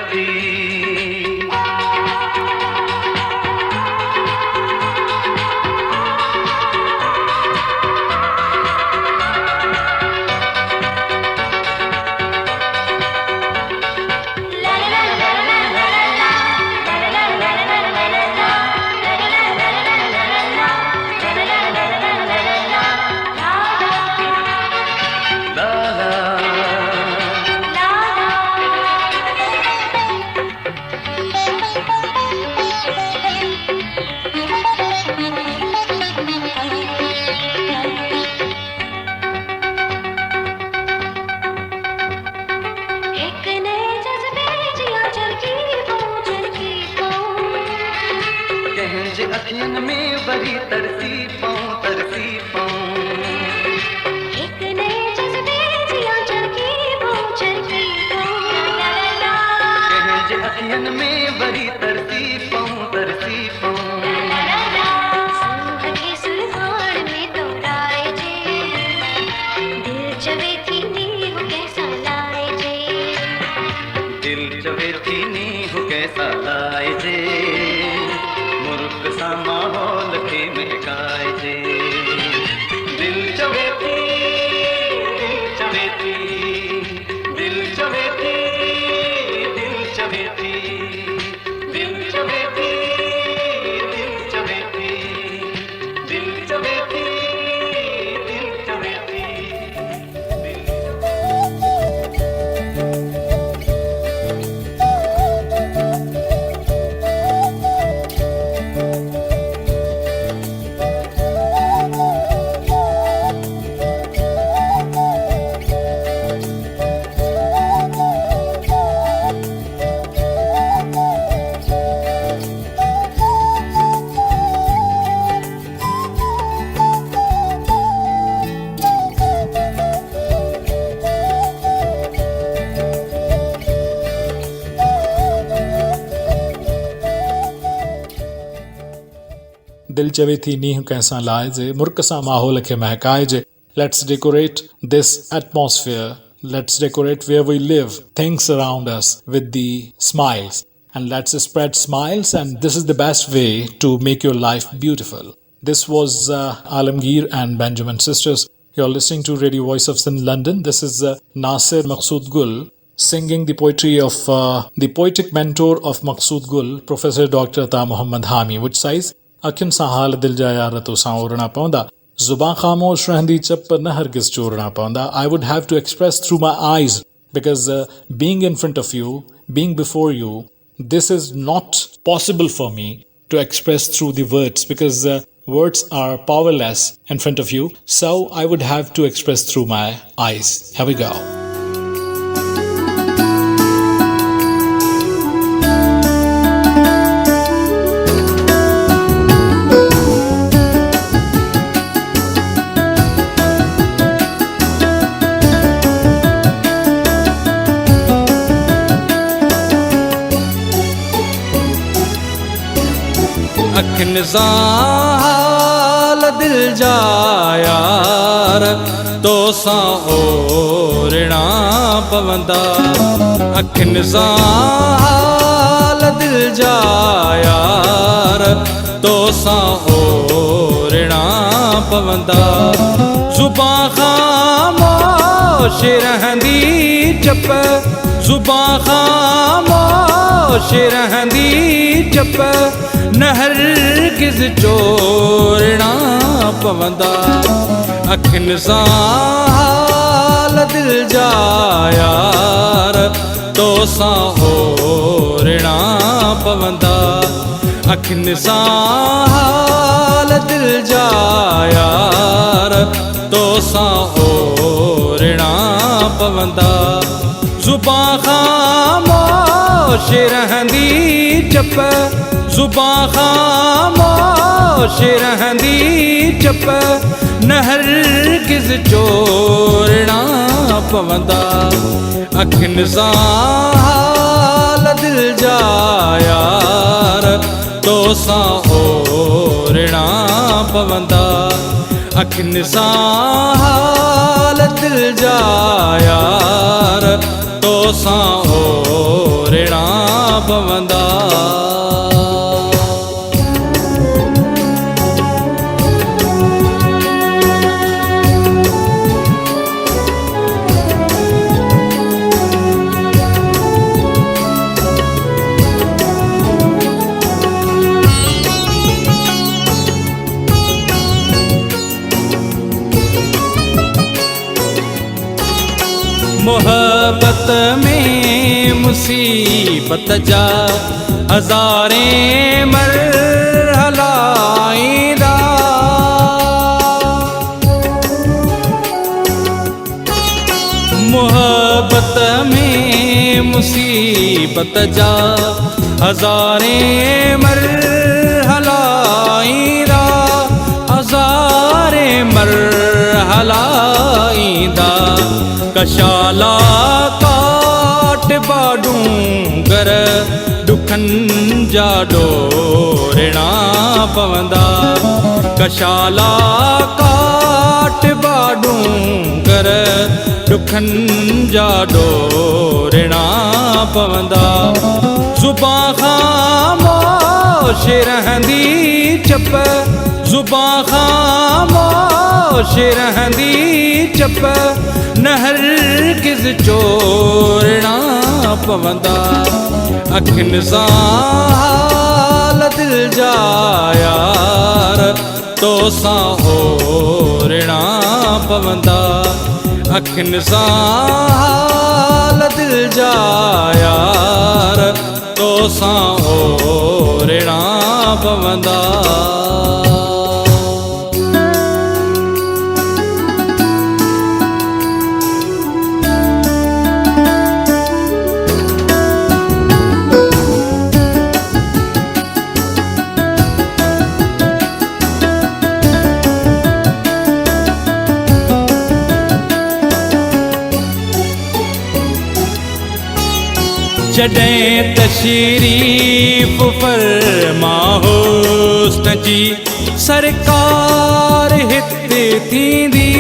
चवेती अखियन में बड़ी तरसी पाऊं एक नए जज्बे जिया चरकी पाऊं कहे अखियन में बड़ी तरसी पाऊं सूख के सुल्हान में तोड़ाए जे दिल चवे थी नींव कैसा लाए जे दिल चवे थी नींव कैसा लाए जे सा माहौल के महकाए जे दिल चवे थी दिल चवे थी दिल चवे थी दिल चवे थी दिल चवे थी दिल चवे थी दिल चवे थी दिल चवे थी दिल चवे थी नींह कैसा लाए जे मुर्क सा माहौल के महकाए जे. Let's decorate this atmosphere. Let's decorate where we live, things around us with the smiles. And let's spread smiles, and this is the best way to make your life beautiful. This was Alamgir and Benjamin Sisters. You're listening to Radio Voice of Sindh, London. This is Nasir Maqsood Gul singing the poetry of the poetic mentor of Maqsood Gul, Professor Dr. Ata Muhammad Hami, which says, अखिन सा हाल दिल जा यार तो सा ओरना पौंदा जुबान खामोश रहंदी चप न हरगिज चोरना पौंदा. I would have to express through my eyes because being in front of you, being before you, this is not possible for me to express through the words because words are powerless in front of you. So I would have to express through my eyes. Here we go. अखिन ज़ाल दिल जा यार तो सां ओरना पवंदा. अखिन ज़ाल दिल जा यार तो सां ओरना पवंदा. ज़ुबान ख़ामोश रहंदी चप ज़ुबान ख़ामोश रहंदी चप न हरगिज़ चोरना पवंदा. अखिन सां हाल दिल जा यार तो सां ओरना पवंदा. अखिन सां हाल दिल जा यार तो सां ओरना पवंदा. ज़ुबान ख़ामोश रहंदी चप ज़ुबान ख़ामोश रहंदी चप न हरगिज़ चोरना पवंदा. अखिन सां हाल दिल जा यार तो सां ओरना पवंदा. अखिन सां हाल दिल जा यार तो सां ओरना पवंदा। मोहब्बत में मुसीबत जा हज़ारें मरहला आईंदा। मोहब्बत में मुसीबत जा हज़ारें मरहला आईंदा। हज़ारें मरहला आईंदा। कशाला काट बाडूं गर दुखन जा डोरना पवंदा। कशाला काट बाडूं गर दुखन जा डोरना पवंदा। ज़ुबां ख़ामोश रहंदी चप। ज़ुबां ख़ामोश रहंदी चप। न हरगिज़ चोरना पवंदा। अखियुनि सां हाल दिल जा यार तोसां होरना पवंदा। अखियुनि सां हाल दिल जा यार तोसां होरना पवंदा। जॾहिं तशरीफ़ फरमा हुस्न जी सरकार हिते थींदी।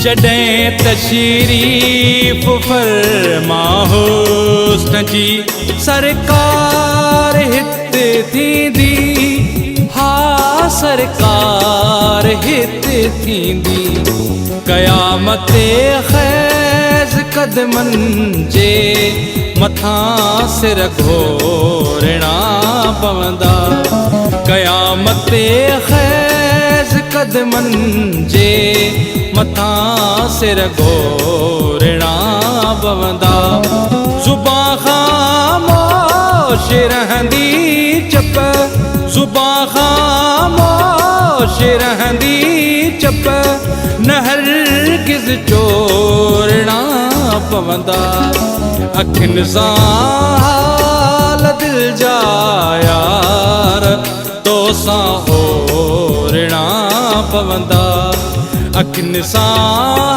जॾहिं तशरीफ़ फरमा हुस्न जी सरकार हिते थींदी। हा सरकार हिते थींदी। क़यामत ख़ैज़ क़दमनि जे मथां सिर घोरना पवंदा। क़यामत ख़ैज़ क़दमनि जे मथां सिर घोरना पवंदा। ज़ुबां ख़ामोश रहंदी चप। ज़ुबां ख़ामोश रहंदी चप। न हरगिज़ चोरना पवंदा। अखियुनि सां हाल दिल जा यार तोसां होरना पवंदा। अखियुनि सां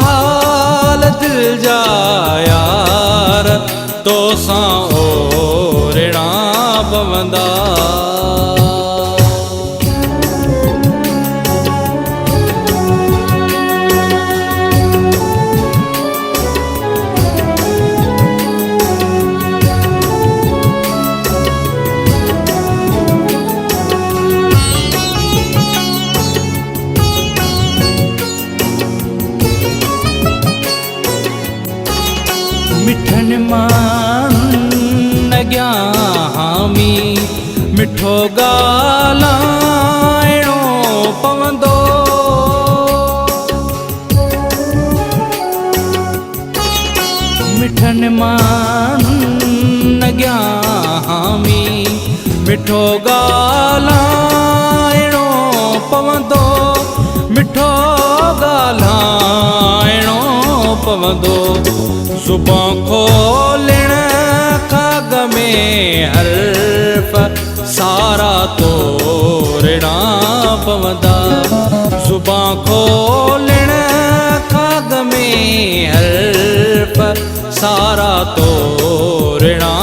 हाल दिल जा यार तोसां होरना पवंदा। मिठनि मां अॻियां हामी मिठो ॻाल्हाइणो पवंदो। मिठनि मां अॻियां हामी मिठो ॻाल्हाइणो पवंदो। मिठो ॻाल्हाइणो पवंदो। ज़ुबां खोलण खां में हर्फ़ सारा तोरना पवंदा। ज़ुबां खोलण खां में हर्फ़ सारा तोरना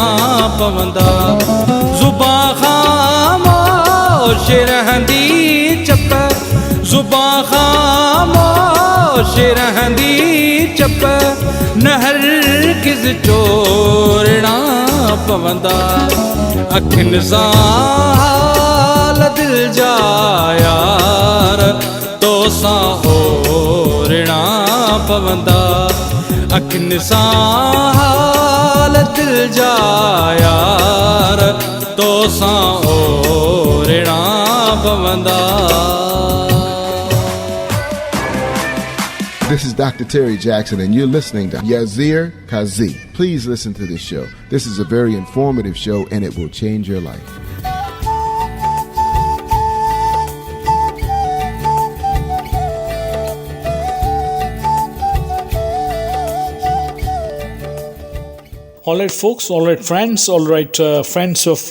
पवंदा। ज़ुबां ख़ामोश रहंदी चप। ज़ुबां ख़ामोश रहंदी चप। नहर किस चोरना पवंदा अखिन सां हाल दिल जा यार तो सां होरना पवंदा अखिन सां हाल दिल जा यार तो सां होरना पवंदा. This is Dr. Terry Jackson, and you're listening to Yazir Kazi. Please listen to this show. This is a very informative show, and it will change your life. All right, folks. All right, friends. All right, friends of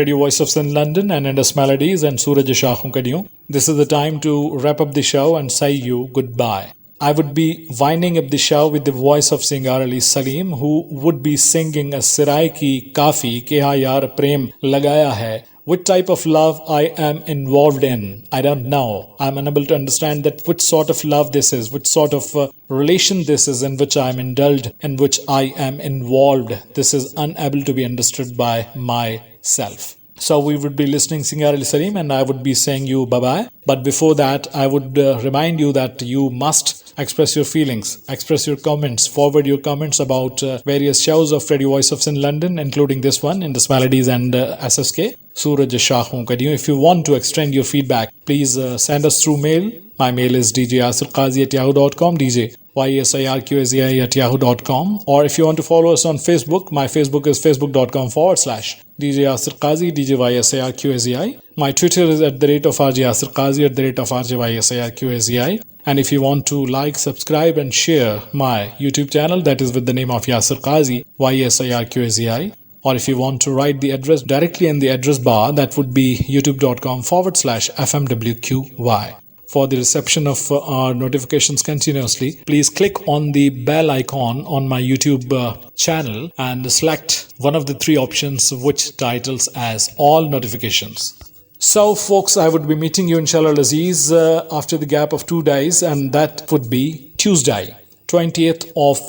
Radio Voice of Sin London and Indus Melodies and Suraj Shahun Kadiyon. This is the time to wrap up the show and say you goodbye. I would be winding up the show with the voice of Singar Ali Salim, who would be singing a Sirai ki Kafi Ke Ha Yaar Prem Lagaya Hai. Which type of love I am involved in, I don't know. I'm unable to understand that which sort of love this is, which sort of relation this is in which I am indulged, in which I am involved. This is unable to be understood by myself. So we would be listening Singar Ali Salim and I would be saying you bye-bye. But before that, I would remind you that you must express your feelings, express your comments, forward your comments about various shows of Radio Voice of Sin London, including this one, Indus Melodies and SSK, Suraj Shahun Kadiyon. If you want to extend your feedback, please send us through mail. My mail is djyasirqazi@yahoo.com, djyasirqazi@yahoo.com. Or if you want to follow us on Facebook, my Facebook is facebook.com/djyasirqazi, djyasirqazi. My Twitter is @RJYasirqazi, @RJYasirqazi. And if you want to like, subscribe and share my YouTube channel, that is with the name of Yasir Qazi, YSIRQAZI. Or if you want to write the address directly in the address bar, that would be youtube.com/FMWQY. For the reception of our notifications continuously, please click on the bell icon on my YouTube channel and select one of the three options which titles as all notifications. So folks, I would be meeting you inshallah Aziz after the gap of 2 days, and that would be Tuesday, 20th of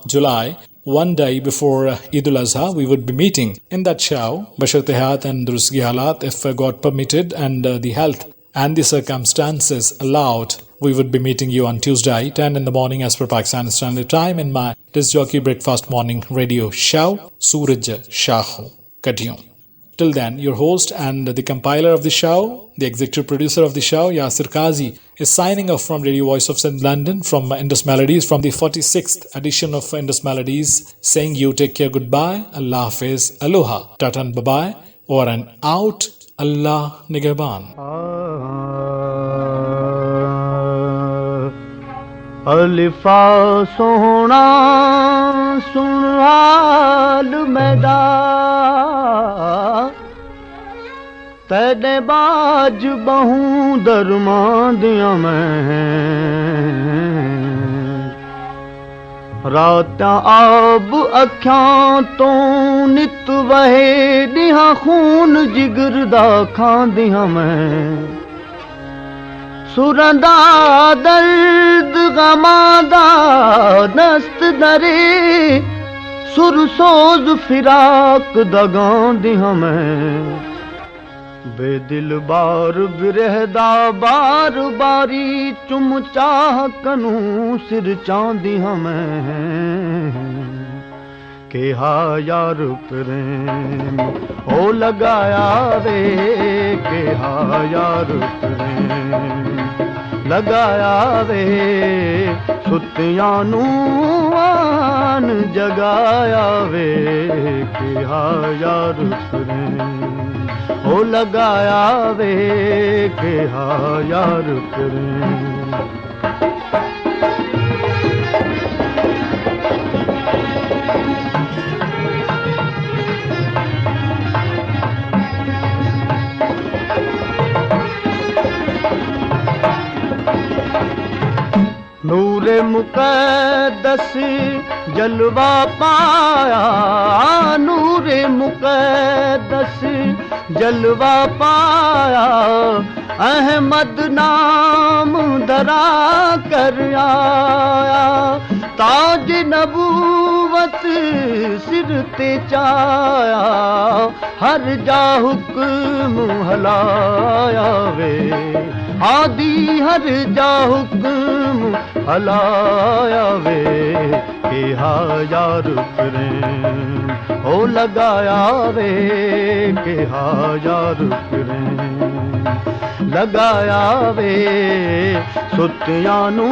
July, one day before Eid al-Azha. We would be meeting in that show, Bashar Hayat and Durustgi Halat, if God permitted and the health and the circumstances allowed. We would be meeting you on Tuesday, 10 in the morning as per Pakistan Standard Time, in my Disc Jockey Breakfast Morning Radio show, Suraj Shahun Kadiyon. Till then, your host and the compiler of the show, the executive producer of the show, Yasir Qazi, is signing off from Radio Voice of Sin London, from Indus Melodies, from the 46th edition of Indus Melodies, saying you take care, goodbye, Allah Hafiz, Aloha, Tata and bye-bye, over and out, Allah Nigaban. अलिफा सोना सुनहाल मैदा तेरे बाज बहु दरमां दियां मैं रातां आब अखां तो नित वहे दिहां खून जिगर दा खांदियां मैं सुरंदा दर्द गमादा दस्त दरे सुरसोज फिराक दगांदियां मैं बेदिल बार बिरहदा बार बारी चुम चाह कनू सिर चांदियां मैं के हा यार प्रेम ओ लगाया वे के हा यार प्रेम लगाया वे सुतियां नू आन जगाया वे के हा यार प्रेम ओ लगाया वे के हा यार प्रेम नूरे मुक़द्दस जलवा पाया नूरे मुक़द्दस जलवा पाया अहमद नाम दरा कर आया ताज नबूवत सिर ते चाया हर जा हुक्म हलाया वे आदि हर जा हुक्म हलाया वे के हजार करें ओ लगाया वे के हजार करें लगाया वे सुतियां नू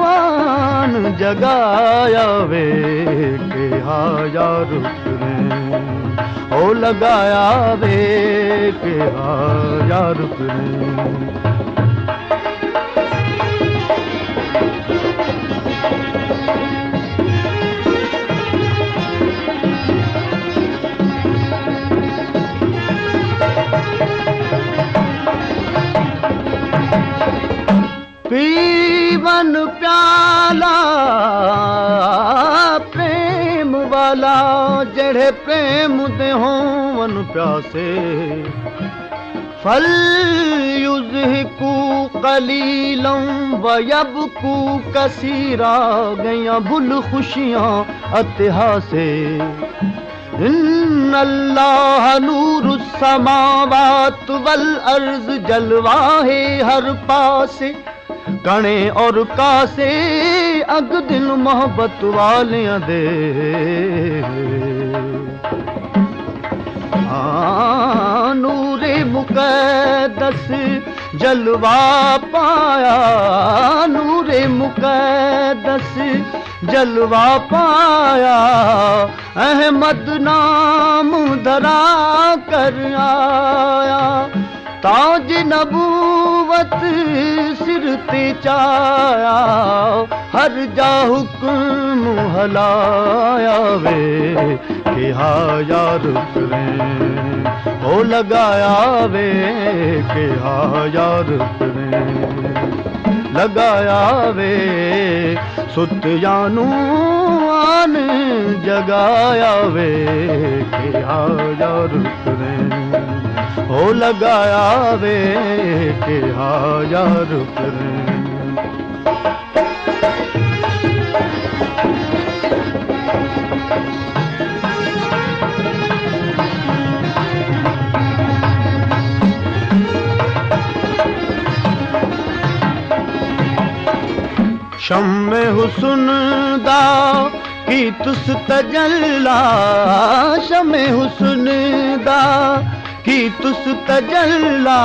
आन जगाया वे के हजार करें ओ लगाया वे के हजार करें पीवन प्याला प्रेम वाला जड़े प्रेम दे होवन प्यासे फल युज़हिकू कलीलम वयबकू कसीरा गया भुल खुशियां अतिहासे इन्नल्लाह नूरुस समावात वल अर्ज़ जलवा है हर पासे कणे और कासे अग दिल मोहब्बत वालियां दे नूरे मुक़द्दस जलवा पाया नूरे मुक़द्दस जलवा पाया अहमद नाम धरा कर आया ताज नबूवत सिर ते चाया हर जा हुक्म हलाया वे के हजार करें ओ लगाया वे के हजार करें लगाया वे सुतियां नू आन जगाया वे के हजार करें ओ लगाया वे के हजार करें शम्मे हुस्न दा की तुस तजल्ला शम्मे हुस्न दा की तुस तजल्ला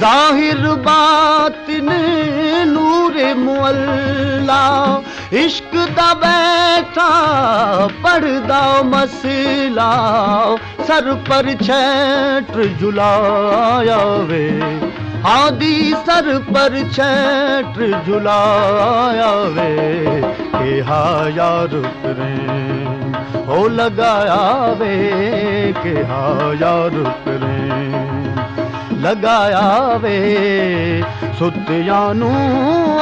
जाहिर बातिन नूरे मुअल्ला इश्क दा बैठा पढ़दा मसला सर पर छैट झुलाया वे आदि सर पर छैट झुलाया वे के हजार करें ओ लगाया वे के हजार करें लगाया वे सुतियां नू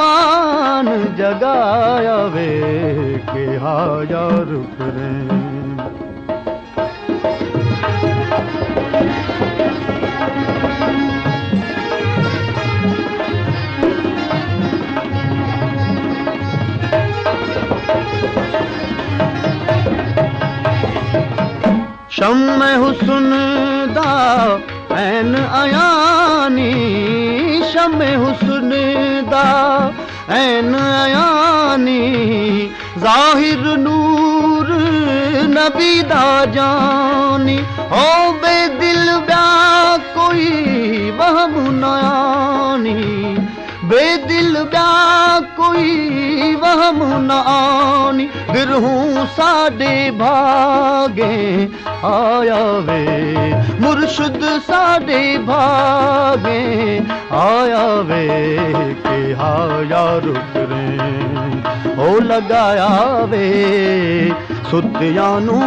आन जगाया वे के हजार करें शम्मे हुस्न दा ऐन अयानी शम्मे हुस्न दा ऐन अयानी जाहिर नूर नबी दा जानी ओ बेदिल ब्या कोई वहम नयानी बेदिल ब्या कोई वहम न आनी गिरहूं साडे भागे आया वे मुर्शिद साडे भागे आया वे के हजार करें ओ लगाया वे सुतियां नू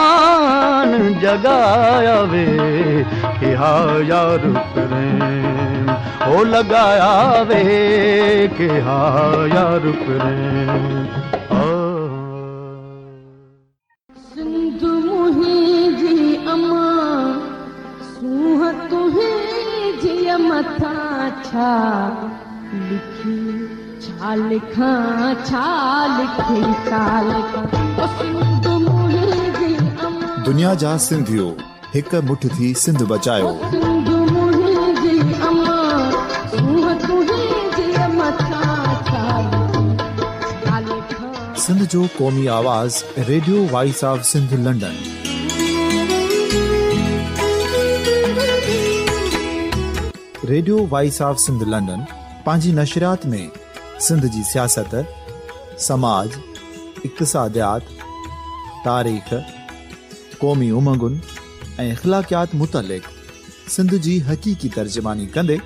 आन जगाया वे के हजार करें ओ लगाया वे के हजार करें सिंधु मुहिंजी अमा सूह तुहिंजी मथा छा लिखी छा लिखां छा लिखी साल खां ओ सिंध मुंहिंजी अमा दुनिया जा सिंधियो हिक मुठ थी सिंध बचायो। सिंध मुंहिंजी अमा सूंह तुंहिंजी अमा छा लिखां सिंध जो क़ौमी आवाज़ radio voice of Sindh London. Radio voice of Sindh London पंहिंजी नशरियात में सिंध जी सियासत, समाज, इक़्तिसादियात, तारीख़, क़ौमी उमंगुनि ऐं इख़्लाक़ियात मुतलिक़ सिंध जी हक़ीक़ी तर्जुमानी कंदे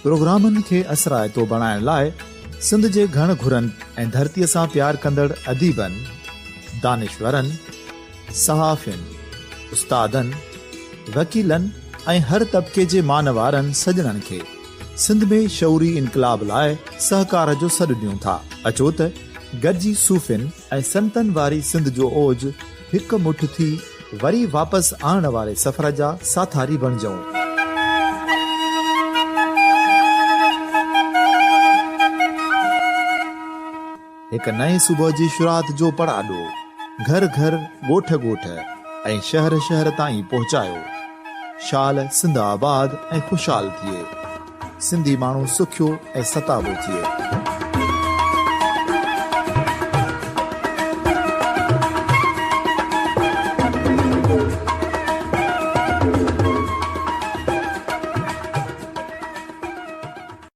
प्रोग्रामनि खे असराइतो बणाइण लाइ सिंध जे घण घुरनि ऐं धरतीअ सां प्यार कंदड़ अदीबनि, दानिशवरनि, सहाफ़ियुनि, उस्तादनि, वकीलनि ऐं हर तबिके जे मानवारनि सजणनि खे सिंध में शऊरी इनकलाब लाइ सहकार जो सॾु ॾियूं था। अचो त गॾिजी सूफ़ियुनि ऐं संतनि वारी सिंध जो ओज हिक मुठ थी वरी वापसि आणण वारे सफ़र जा साथारी बणिजऊं। हिक नए सुबुह जी शुरूआत जो पड़ाॾो घर घर, ॻोठ ॻोठ ऐं शहर शहर ताईं पहुचायो। शाल सिंध आबाद ऐं ख़ुशहाल थिए, सिंधी माण्हू सुखियो ऐं सताबो थिए।